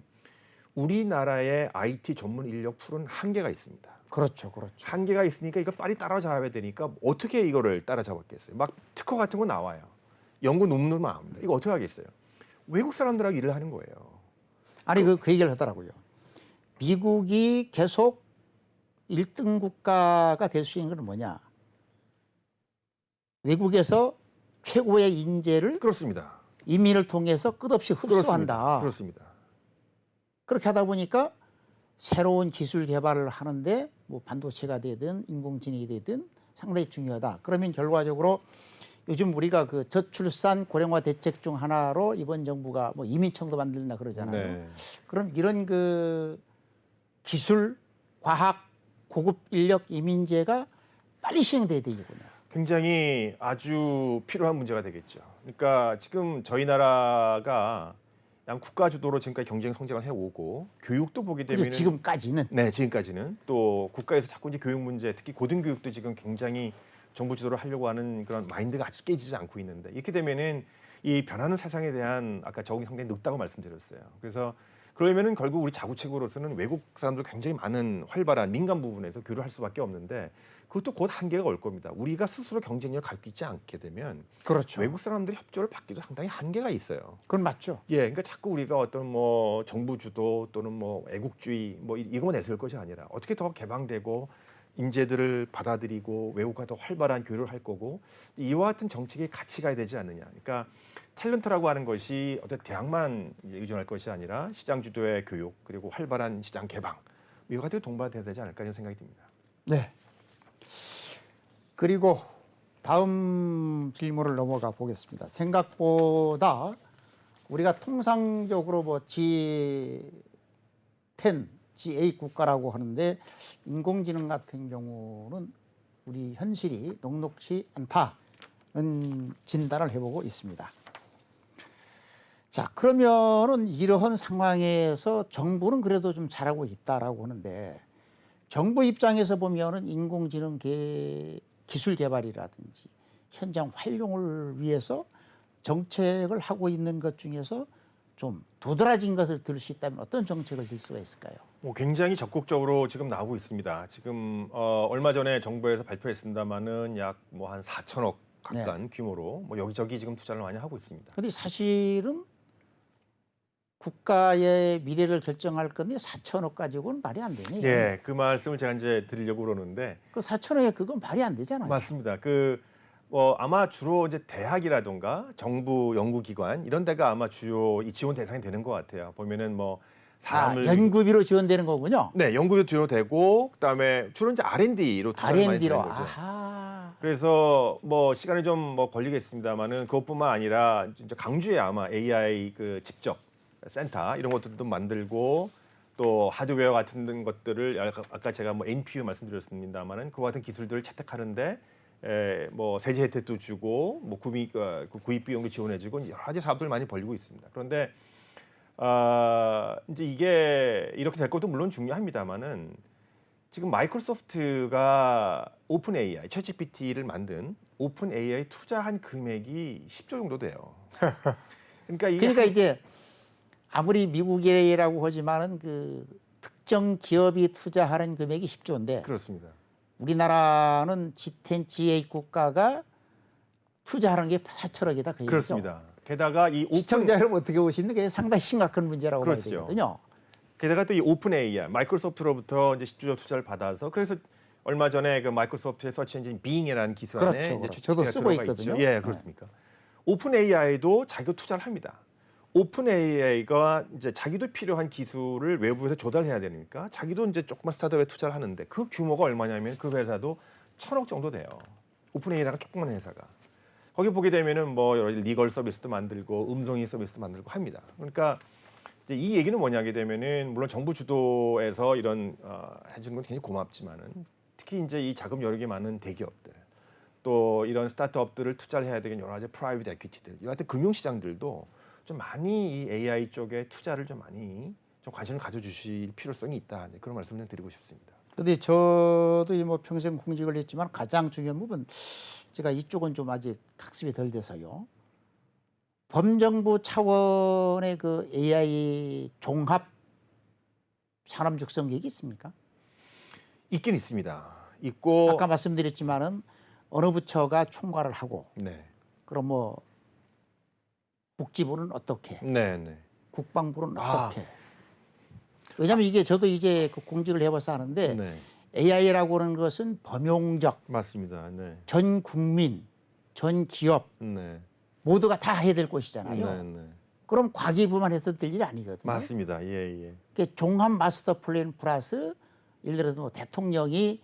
우리나라의 IT 전문 인력 풀은 한계가 있습니다. 그렇죠, 그렇죠. 한계가 있으니까 이거 빨리 따라잡아야 되니까 어떻게 이거를 따라잡았겠어요? 막 특허 같은 거 나와요. 연구 논문 나옵니다. 이거 어떻게 하겠어요? 외국 사람들하고 일을 하는 거예요. 아니 그 얘기를 하더라고요. 미국이 계속 1등 국가가 될 수 있는 건 뭐냐? 외국에서 최고의 인재를 그렇습니다. 이민을 통해서 끝없이 흡수한다. 그렇습니다. 그렇게 하다 보니까 새로운 기술 개발을 하는데 뭐 반도체가 되든 인공지능이 되든 상당히 중요하다. 그러면 결과적으로 요즘 우리가 그 저출산 고령화 대책 중 하나로 이번 정부가 뭐 이민청도 만들나 그러잖아요. 네. 그럼 이런 그 기술, 과학, 고급 인력 이민제가 빨리 시행돼야 되겠군요. 굉장히 아주 필요한 문제가 되겠죠. 그러니까 지금 저희 나라가 양 국가 주도로 지금까지 경쟁 성장을 해오고 교육도 보게 그리고 되면 지금까지는 네, 지금까지는 또 국가에서 자꾸 이제 교육 문제, 특히 고등교육도 지금 굉장히 정부 주도로 하려고 하는 그런 마인드가 아직 깨지지 않고 있는데 이렇게 되면은 이 변하는 세상에 대한 아까 적응이 상당히 늦다고 말씀드렸어요. 그래서 그러면은 결국 우리 자구책으로서는 외국 사람들 굉장히 많은 활발한 민간 부분에서 교류할 수밖에 없는데 그것도 곧 한계가 올 겁니다. 우리가 스스로 경쟁력을 갖고 있지 않게 되면 그렇죠. 외국 사람들이 협조를 받기도 상당히 한계가 있어요. 그건 맞죠. 예, 그러니까 자꾸 우리가 어떤 뭐 정부 주도 또는 뭐 애국주의 뭐 이거만 내세울 것이 아니라 어떻게 더 개방되고 인재들을 받아들이고 외국과 더 활발한 교류를 할 거고 이와 같은 정책이 같이 가야 되지 않느냐. 그러니까 탤런트라고 하는 것이 어떤 대학만 의존할 것이 아니라 시장 주도의 교육 그리고 활발한 시장 개방 이와 같은 동반돼야 되지 않을까 이런 생각이 듭니다. 네. 그리고 다음 질문을 넘어가 보겠습니다. 생각보다 우리가 통상적으로 뭐 G10, G8 국가라고 하는데 인공지능 같은 경우는 우리 현실이 녹록지 않다는 진단을 해보고 있습니다. 자, 그러면은 이러한 상황에서 정부는 그래도 좀 잘하고 있다라고 하는데 정부 입장에서 보면은 인공지능 기술 개발이라든지 현장 활용을 위해서 정책을 하고 있는 것 중에서 좀 도드라진 것을 들 수 있다면 어떤 정책을 들 수가 있을까요? 뭐 굉장히 적극적으로 지금 나오고 있습니다. 지금 얼마 전에 정부에서 발표했습니다마는 약 뭐 한 4천억 가까운 규모로 뭐 여기저기 지금 투자를 많이 하고 있습니다. 근데 사실은 국가의 미래를 결정할 건데 4천억 가지고는 말이 안 되네요. 예, 그 말씀을 제가 이제 드리려고 그러는데 그 4천억에 그건 말이 안 되잖아요. 맞습니다. 아마 주로 이제 대학이라든가 정부 연구기관 이런 데가 아마 주요 이 지원 대상이 되는 것 같아요. 보면은 뭐 사람을 연구비로 지원되는 거군요. 네, 연구비도 주로 되고 그다음에 주로 이제 R&D로 투자를 많이 되는 R&D로. 거죠. 아하. 그래서 뭐 시간이 좀 뭐 걸리겠습니다만은 그것뿐만 아니라 진짜 강주에 아마 AI 그 직접 센터 이런 것들도 만들고 또 하드웨어 같은 것들을 아까 제가 뭐 NPU 말씀드렸습니다만은 그와 같은 기술들을 채택하는데 뭐 세제 혜택도 주고 뭐 구입 비용도 지원해주고 여러 가지 사업들 많이 벌리고 있습니다. 그런데 이제 이게 이렇게 될 것도 물론 중요합니다만은 지금 마이크로소프트가 오픈 AI, 챗GPT를 만든 오픈 AI 투자한 금액이 10조 정도 돼요. 그러니까 이제 아무리 미국이라고 하지만은 그 특정 기업이 투자하는 금액이 10조인데 그렇습니다. 우리나라는 G10, G8 국가가 투자하는 게 4천억이다 그 얘기죠. 그렇습니다. 게다가 이 시청자 여러분 어떻게 보시는 게 상당히 심각한 문제라고 봐야 그렇죠. 되거든요. 게다가 또 이 오픈 AI, 마이크로소프트로부터 이제 10조 투자를 받아서 그래서 얼마 전에 그 마이크로소프트의 서치 엔진 빙이라는 기술 안에 그렇죠, 이제 그렇죠. 저도 GPT 가 쓰고 들어가 있거든요. 있죠. 예, 그렇습니까? 오픈 AI도 자기가 투자를 합니다. 오픈 AI가 이제 자기도 필요한 기술을 외부에서 조달해야 되니까 자기도 이제 조그만 스타트업에 투자를 하는데 그 규모가 얼마냐면 그 회사도 1,000억 정도 돼요. 오픈 AI라는 조그만 회사가. 거기 보게 되면은 뭐 여러 가지 리걸 서비스도 만들고 음성인 서비스도 만들고 합니다. 그러니까 이제 이 얘기는 뭐냐게 되면은 물론 정부 주도에서 이런 해주는 건 굉장히 고맙지만은 특히 이제 이 자금 여력이 많은 대기업들 또 이런 스타트업들을 투자를 해야 되는 여러 가지 프라이빗 에퀴티들 이 같은 금융 시장들도 좀 많이 이 AI 쪽에 투자를 좀 많이 좀 관심을 가져주실 필요성이 있다 그런 말씀을 드리고 싶습니다. 근데 저도 뭐 평생 공직을 했지만 가장 중요한 부분 제가 이쪽은 좀 아직 학습이 덜 돼서요. 범정부 차원의 그 AI 종합 산업 육성 계획이 있습니까? 있긴 있습니다. 있고 아까 말씀드렸지만은 어느 부처가 총괄을 하고 네, 그럼 뭐 국지부는 어떻게, 네, 네. 국방부는 어떻게? 왜냐하면 이게 저도 이제 그 공직을 해봐서 아는데 네, AI라고 하는 것은 범용적 맞습니다. 네, 전 국민, 전 기업 네, 모두가 다 해야 될 것이잖아요. 네, 네. 그럼 과기부만 해도 될 일이 아니거든요. 맞습니다. 예, 예. 그러니까 종합 마스터 플랜 플러스 예를 들어서 뭐 대통령이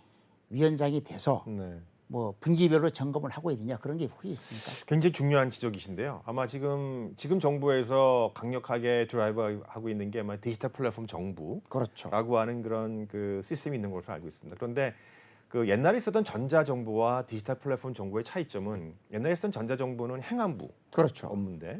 위원장이 돼서 네. 뭐 분기별로 점검을 하고 있느냐 그런 게 혹시 있습니까? 굉장히 중요한 지적이신데요. 아마 지금 정부에서 강력하게 드라이브하고 있는 게 아마 디지털 플랫폼 정부라고 그렇죠. 하는 그런 그 시스템이 있는 것으로 알고 있습니다. 그런데 그 옛날에 있었던 전자 정부와 디지털 플랫폼 정부의 차이점은 옛날에 있었던 전자 정부는 행안부 그렇죠. 업무인데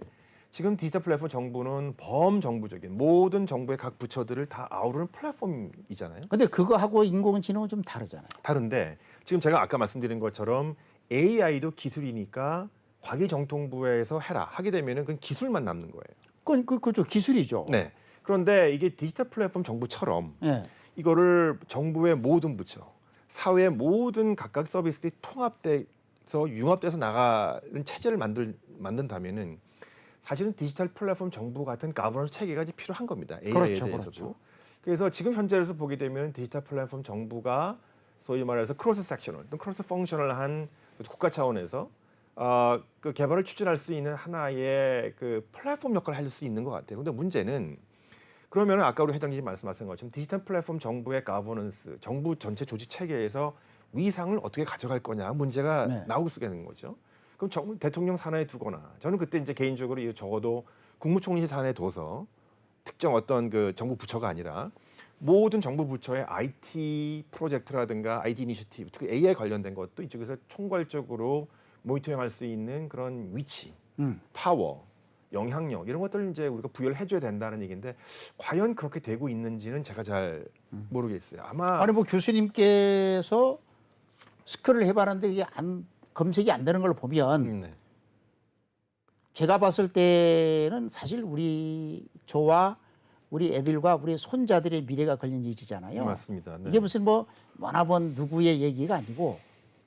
지금 디지털 플랫폼 정부는 범정부적인 모든 정부의 각 부처들을 다 아우르는 플랫폼이잖아요. 근데 그거하고 인공지능은 좀 다르잖아요. 다른데 지금 제가 아까 말씀드린 것처럼 AI도 기술이니까 과기정통부에서 해라 하게 되면은 그건 기술만 남는 거예요. 그죠 기술이죠. 네. 그런데 이게 디지털 플랫폼 정부처럼 예. 이거를 정부의 모든 부처, 사회의 모든 각각 서비스들이 통합돼서 융합돼서 나가는 체제를 만든다면은 사실은 디지털 플랫폼 정부 같은 가버넌스 체계가 이제 필요한 겁니다. AI에 그렇죠, 대해서도. 그렇죠. 그래서 지금 현재에서 보게 되면 디지털 플랫폼 정부가 소위 말해서 크로스 섹셔널 또는 크로스 펑셔널한 국가 차원에서 그 개발을 추진할 수 있는 하나의 그 플랫폼 역할을 할 수 있는 것 같아요. 근데 문제는 그러면 아까 우리 회장님이 말씀하신 것처럼 디지털 플랫폼 정부의 가버넌스, 정부 전체 조직 체계에서 위상을 어떻게 가져갈 거냐 문제가 네. 나오게 되는 거죠. 그럼 대통령 산하에 두거나 저는 그때 이제 개인적으로 적어도 국무총리 산하에 둬서 특정 어떤 그 정부 부처가 아니라 모든 정부 부처의 IT 프로젝트라든가 IT 이니셔티브, 특히 AI 관련된 것도 이쪽에서 총괄적으로 모니터링할 수 있는 그런 위치, 파워, 영향력 이런 것들을 이제 우리가 부여를 해줘야 된다는 얘기인데 과연 그렇게 되고 있는지는 제가 잘 모르겠어요. 아마 아니 뭐 교수님께서 스크롤을 해봤는데 이게 검색이 안 되는 걸 보면 네. 제가 봤을 때는 사실 저와 우리 애들과 우리 손자들의 미래가 걸린 일이잖아요. 맞습니다. 네. 이게 무슨 뭐 원하번 누구의 얘기가 아니고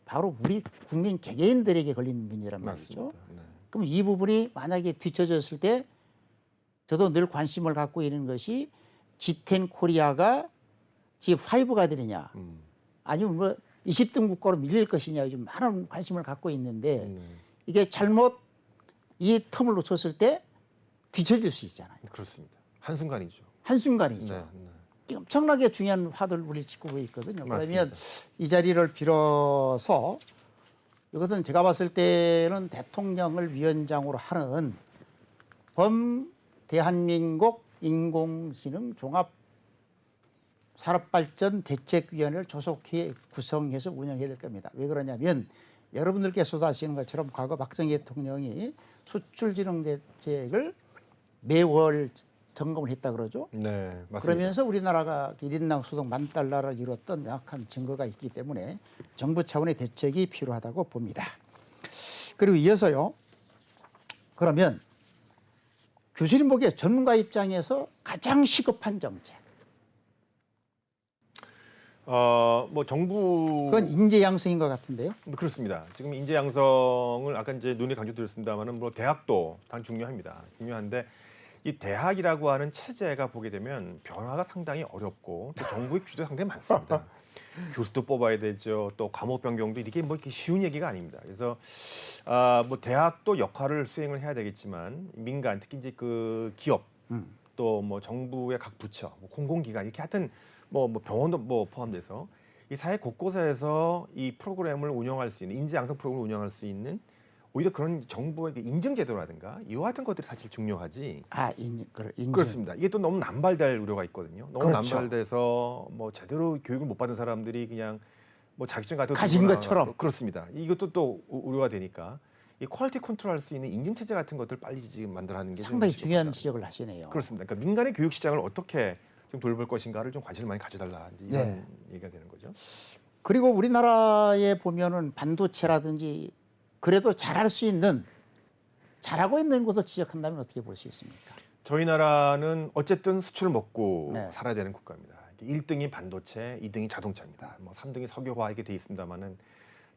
바로 우리 국민 개개인들에게 걸린 문제란 말이죠. 맞습니다. 네. 그럼 이 부분이 만약에 뒤처졌을 때 저도 늘 관심을 갖고 있는 것이 G10 코리아가 G5가 되느냐 아니면 뭐 20등 국가로 밀릴 것이냐 좀 많은 관심을 갖고 있는데 이게 잘못 이 텀을 놓쳤을 때 뒤처질 수 있잖아요. 그렇습니다. 한순간이죠. 한순간이죠. 네, 네. 엄청나게 중요한 화두를 우리 짚고 있거든요. 맞습니다. 그러면 이 자리를 빌어서 이것은 제가 봤을 때는 대통령을 위원장으로 하는 대한민국 인공지능 종합 산업발전 대책위원회를 조속히 구성해서 운영해야 될 겁니다. 왜 그러냐면 여러분들께서도 아시는 것처럼 과거 박정희 대통령이 수출진흥 대책을 매월 점검을 했다 그러죠. 네, 맞습니다. 그러면서 우리나라가 1인당 소득 $10,000를 이뤘던 명확한 증거가 있기 때문에 정부 차원의 대책이 필요하다고 봅니다. 그리고 이어서요. 그러면 교수님 보기에 전문가 입장에서 가장 시급한 정책. 뭐 정부 그건 인재 양성인 것 같은데요. 그렇습니다. 지금 인재 양성을 아까 이제 눈에 강조드렸습니다만은 뭐 대학도 단 중요합니다. 중요한데 이 대학이라고 하는 체제가 보게 되면 변화가 상당히 어렵고 또 정부의 규제도 상당히 많습니다. 교수도 뽑아야 되죠. 또 과목 변경도 이게 뭐 이렇게 쉬운 얘기가 아닙니다. 그래서 뭐 대학도 역할을 수행을 해야 되겠지만 민간 특히 이제 그 기업 또 뭐 정부의 각 부처, 뭐 공공기관 이렇게 하여튼 뭐 병원도 뭐 포함돼서 이 사회 곳곳에서 이 프로그램을 운영할 수 있는 인재 양성 프로그램을 운영할 수 있는 오히려 그런 정부의 인증 제도라든가 이와 같은 것들이 사실 중요하지. 인증. 그렇습니다. 이게 또 너무 남발될 우려가 있거든요. 너무 그렇죠. 남발돼서 뭐 제대로 교육을 못 받은 사람들이 그냥 뭐 자격증 같은 거 가진 들고 것처럼. 나가고 그렇습니다. 이것도 또 우려가 되니까 이 퀄리티 컨트롤할 수 있는 인증 체제 같은 것들 빨리 지금 만들어하는 게 상당히 좀 중요한 시급하다. 지적을 하시네요. 그렇습니다. 그러니까 민간의 교육 시장을 어떻게 좀 돌볼 것인가를 좀 관심을 많이 가져달라 이제 이런 네. 얘기가 되는 거죠. 그리고 우리나라에 보면은 반도체라든지 그래도 잘할 수 있는 잘하고 있는 곳을 지적한다면 어떻게 볼 수 있습니까? 저희 나라는 어쨌든 수출을 먹고 네. 살아야 되는 국가입니다. 1등이 반도체, 2등이 자동차입니다. 뭐 3등이 석유화 이렇게 돼 있습니다만은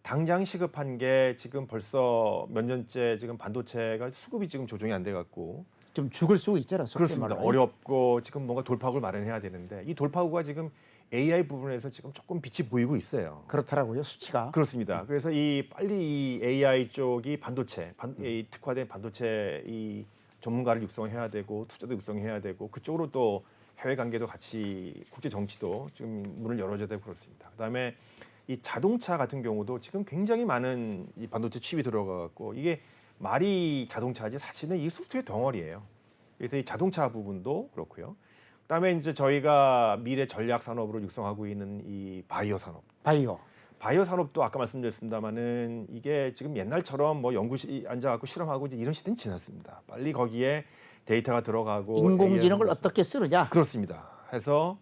당장 시급한 게 지금 벌써 몇 년째 지금 반도체가 수급이 지금 조정이 안 돼 갖고 좀 죽을 수 있잖아. 속된 그렇습니다. 말로. 어렵고 지금 뭔가 돌파구를 마련해야 되는데 이 돌파구가 지금 AI 부분에서 지금 조금 빛이 보이고 있어요. 그렇더라고요. 수치가. 그렇습니다. 그래서 이 빨리 이 AI 쪽이 반도체, 이 특화된 반도체 이 전문가를 육성해야 되고 투자도 육성해야 되고 그쪽으로 또 해외 관계도 같이 국제 정치도 지금 문을 열어줘야 되고 그렇습니다. 그다음에 이 자동차 같은 경우도 지금 굉장히 많은 이 반도체 칩이 들어가고 이게 말이 자동차지 사실은 이 소프트웨어 덩어리예요. 그래서 이 자동차 부분도 그렇고요. 그다음에 이제 저희가 미래 전략 산업으로 육성하고 있는 이 바이오 산업. 바이오 산업도 아까 말씀드렸습니다마는 이게 지금 옛날처럼 뭐 연구실 앉아갖고 실험하고 이제 이런 시대는 지났습니다. 빨리 거기에 데이터가 들어가고 인공지능을 AI 어떻게 쓰느냐. 그렇습니다. 해서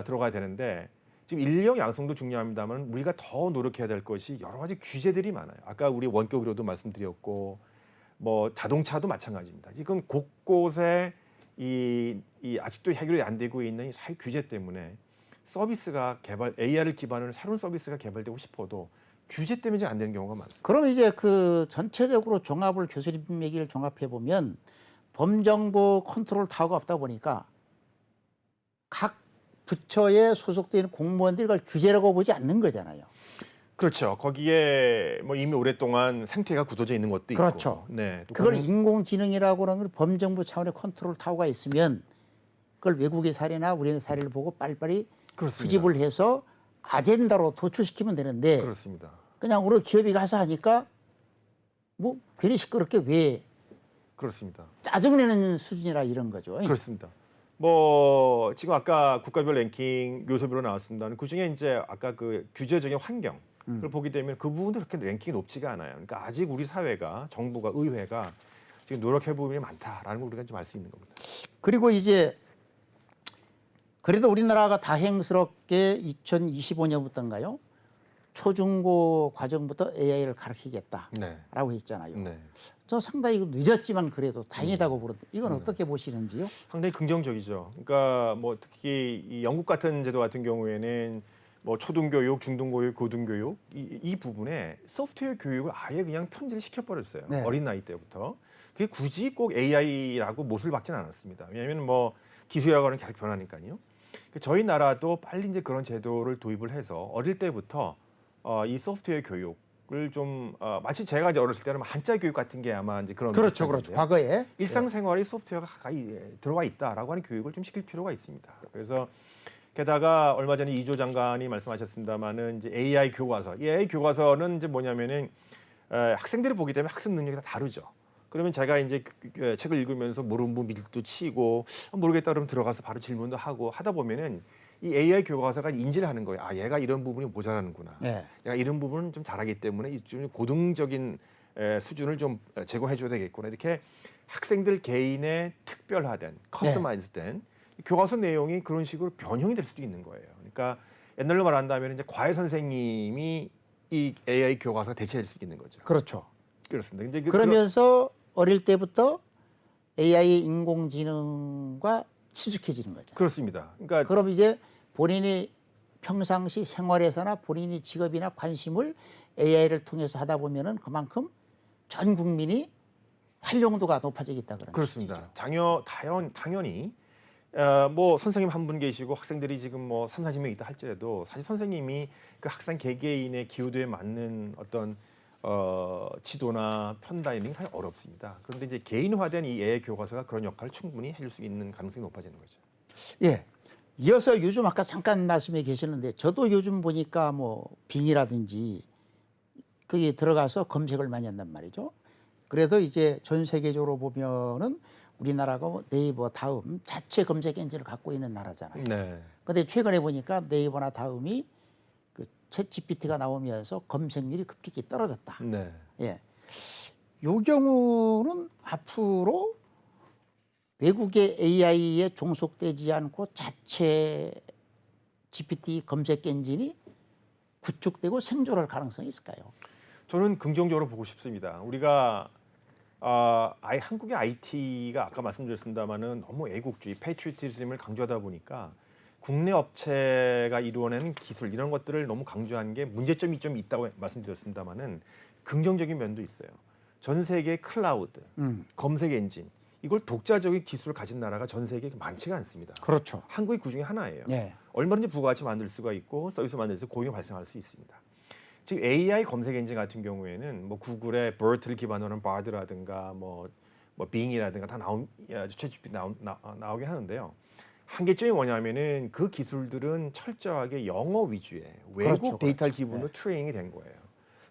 들어가야 되는데 지금 인력 양성도 중요합니다만 우리가 더 노력해야 될 것이 여러 가지 규제들이 많아요. 아까 우리 원격으로도 말씀드렸고 뭐 자동차도 마찬가지입니다. 지금 곳곳에 이 아직도 해결이 안 되고 있는 이 사회 규제 때문에 서비스가 AI를 기반으로 새로운 서비스가 개발되고 싶어도 규제 때문에 안 되는 경우가 많습니다. 그럼 이제 그 전체적으로 종합을 교수님 얘기를 종합해 보면 범정부 컨트롤 타워가 없다 보니까 각 부처에 소속된 공무원들이 그걸 규제라고 보지 않는 거잖아요. 그렇죠. 거기에 뭐 이미 오랫동안 생태가 굳어져 있는 것도 있고. 그렇죠. 네. 또 그걸 인공지능이라고 하는 걸 범정부 차원의 컨트롤 타워가 있으면 그걸 외국의 사례나 우리의 사례를 보고 빨리빨리 그렇습니다. 수집을 해서 아젠다로 도출시키면 되는데 그렇습니다. 그냥 우리 기업이 가서 하니까 뭐 괜히 시끄럽게 왜 그렇습니다. 짜증내는 수준이라 이런 거죠. 그렇습니다. 뭐 지금 아까 국가별 랭킹 요소별로 나왔습니다. 그 중에 이제 아까 그 규제적인 환경을 보게 되면 그 부분도 그렇게 랭킹이 높지가 않아요. 그러니까 아직 우리 사회가 정부가 의회가 지금 노력해 보면 많다라는 걸 우리가 좀 알 수 있는 겁니다. 그리고 이제 그래도 우리나라가 다행스럽게 2025년부터인가요? 초중고 과정부터 AI를 가르치겠다라고 했잖아요. 네. 저 상당히 늦었지만 그래도 다행이다고 보는데 이건 어떻게 보시는지요? 상당히 긍정적이죠. 그러니까 뭐 특히 이 영국 같은 제도 같은 경우에는 뭐 초등교육, 중등교육, 고등교육 이 부분에 소프트웨어 교육을 아예 그냥 편제를 시켜버렸어요. 네. 어린 나이 때부터. 그게 굳이 꼭 AI라고 못을 박지는 않았습니다. 왜냐하면 뭐 기술이라고 하는 게 계속 변하니까요. 저희 나라도 빨리 이제 그런 제도를 도입을 해서 어릴 때부터 이 소프트웨어 교육을 좀 마치 제가 이제 어렸을 때는 한자 교육 같은 게 아마 이제 그런 그렇죠. 과거에 일상생활에 소프트웨어가 가까이 들어와 있다라고 하는 교육을 좀 시킬 필요가 있습니다. 그래서 게다가 얼마 전에 이조 장관이 말씀하셨습니다마는 이제 AI 교과서, 이 AI 교과서는 이제 뭐냐면은 학생들이 보기 때문에 학습 능력이 다 다르죠. 그러면 제가 이제 책을 읽으면서 모르는 부분 밀도 치고 모르겠다 그러면 들어가서 바로 질문도 하고 하다 보면은 이 AI 교과서가 인지를 하는 거예요. 아, 얘가 이런 부분이 모자라는구나. 네. 얘가 이런 부분은 좀 잘하기 때문에 좀 고등적인 수준을 좀 제공해줘야 되겠구나. 이렇게 학생들 개인의 특별화된, 커스터마이즈된 교과서 내용이 그런 식으로 변형이 될 수도 있는 거예요. 그러니까 옛날로 말한다면 이제 과외 선생님이 이 AI 교과서가 대체할 수 있는 거죠. 그렇죠. 그렇습니다. 이제 그러면서 어릴 때부터 AI 인공지능과 친숙해지는 거죠. 그렇습니다. 그러니까 그럼 이제 본인이 평상시 생활에서나 본인이 직업이나 관심을 AI를 통해서 하다 보면은 그만큼 전 국민이 활용도가 높아지겠다 그런 그렇습니다. 당연히 뭐 선생님 한 분 계시고 학생들이 지금 뭐 3, 40명 있다 할지라도 사실 선생님이 그 학생 개개인의 기호도에 맞는 어떤 지도나 편단이 상당히 어렵습니다. 그런데 이제 개인화된 이 AI 교과서가 그런 역할을 충분히 해줄 수 있는 가능성이 높아지는 거죠. 예. 이어서 요즘 아까 잠깐 말씀해 계셨는데 저도 요즘 보니까 뭐 빙이라든지 거기에 들어가서 검색을 많이 한단 말이죠. 그래서 이제 전 세계적으로 보면은 우리나라가 네이버 다음 자체 검색 엔진을 갖고 있는 나라잖아요. 네. 근데 최근에 보니까 네이버나 다음이 그 챗GPT가 나오면서 검색률이 급격히 떨어졌다. 네. 예. 요 경우는 앞으로 외국의 AI에 종속되지 않고 자체 GPT 검색 엔진이 구축되고 생존할 가능성이 있을까요? 저는 긍정적으로 보고 싶습니다. 우리가 한국의 IT가 아까 말씀드렸습니다마는 너무 애국주의, 패트리어티즘을 강조하다 보니까 국내 업체가 이루어내는 기술 이런 것들을 너무 강조한 게 문제점이 좀 있다고 말씀드렸습니다마는 긍정적인 면도 있어요. 전 세계 클라우드, 검색 엔진 이걸 독자적인 기술을 가진 나라가 전 세계에 많지가 않습니다. 그렇죠. 한국이 그 중에 하나예요. 예. 얼마든지 부가가치 만들 수가 있고 서비스 만들어서 고용이 발생할 수 있습니다. 지금 AI 검색 엔진 같은 경우에는 뭐 구글의 버트를 기반으로 한 바드라든가 뭐 뭐 빙이라든가 다 챗GPT 나오게 하는데요. 한계점이 뭐냐면은 그 기술들은 철저하게 영어 위주의 외국 그렇죠, 데이터를 그렇죠. 기반으로 네. 트레이닝이 된 거예요.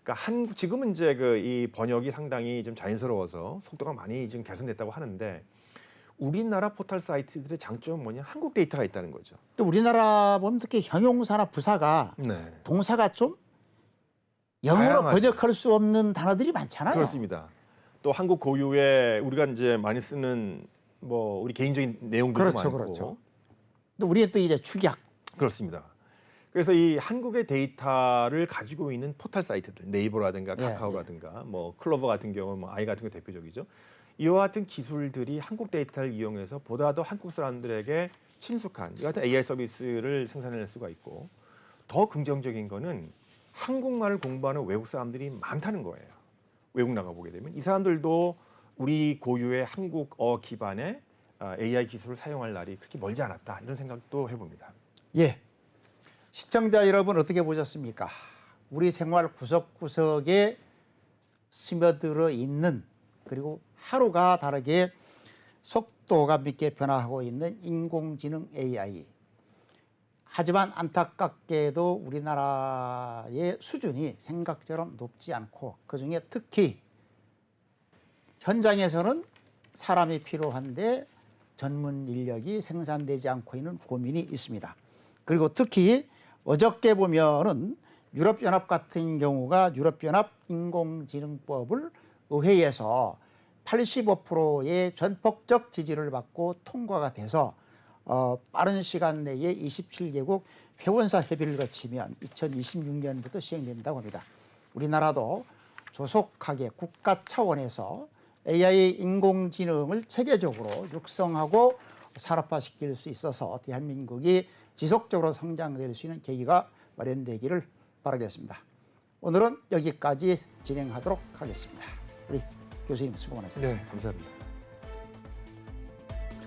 그러니까 지금은 이제 그 이 번역이 상당히 좀 자연스러워서 속도가 많이 지금 개선됐다고 하는데 우리나라 포털 사이트들의 장점은 뭐냐? 한국 데이터가 있다는 거죠. 또 우리나라 보면 특히 형용사나 부사가 네. 동사가 좀 영어로 다양하죠. 번역할 수 없는 단어들이 많잖아요. 그렇습니다. 또 한국 고유의 우리가 이제 많이 쓰는 뭐 우리 개인적인 내용들도 그렇죠, 많고 그렇죠. 또 우리는 또 이제 축약. 그렇습니다. 그래서 이 한국의 데이터를 가지고 있는 포털 사이트들, 네이버라든가 예, 카카오라든가 뭐 클로버 같은 경우, 뭐 아이 같은 거 대표적이죠. 이와 같은 기술들이 한국 데이터를 이용해서 보다 더 한국 사람들에게 친숙한 이 같은 AI 서비스를 생산해낼 수가 있고 더 긍정적인 거는 한국말을 공부하는 외국 사람들이 많다는 거예요. 외국 나가 보게 되면 이 사람들도 우리 고유의 한국어 기반의 AI 기술을 사용할 날이 그렇게 멀지 않았다 이런 생각도 해봅니다. 예. 시청자 여러분 어떻게 보셨습니까? 우리 생활 구석구석에 스며들어 있는 그리고 하루가 다르게 속도감 있게 변화하고 있는 인공지능 AI. 하지만 안타깝게도 우리나라의 수준이 생각처럼 높지 않고 그중에 특히 현장에서는 사람이 필요한데 전문 인력이 생산되지 않고 있는 고민이 있습니다. 그리고 특히 어저께 보면은 유럽연합 같은 경우가 유럽연합 인공지능법을 의회에서 85%의 전폭적 지지를 받고 통과가 돼서 빠른 시간 내에 27개국 회원사 협의를 거치면 2026년부터 시행된다고 합니다. 우리나라도 조속하게 국가 차원에서 AI 인공지능을 체계적으로 육성하고 산업화시킬 수 있어서 대한민국이 지속적으로 성장될 수 있는 계기가 마련되기를 바라겠습니다. 오늘은 여기까지 진행하도록 하겠습니다. 우리 교수님 수고 많으셨습니다. 네, 감사합니다.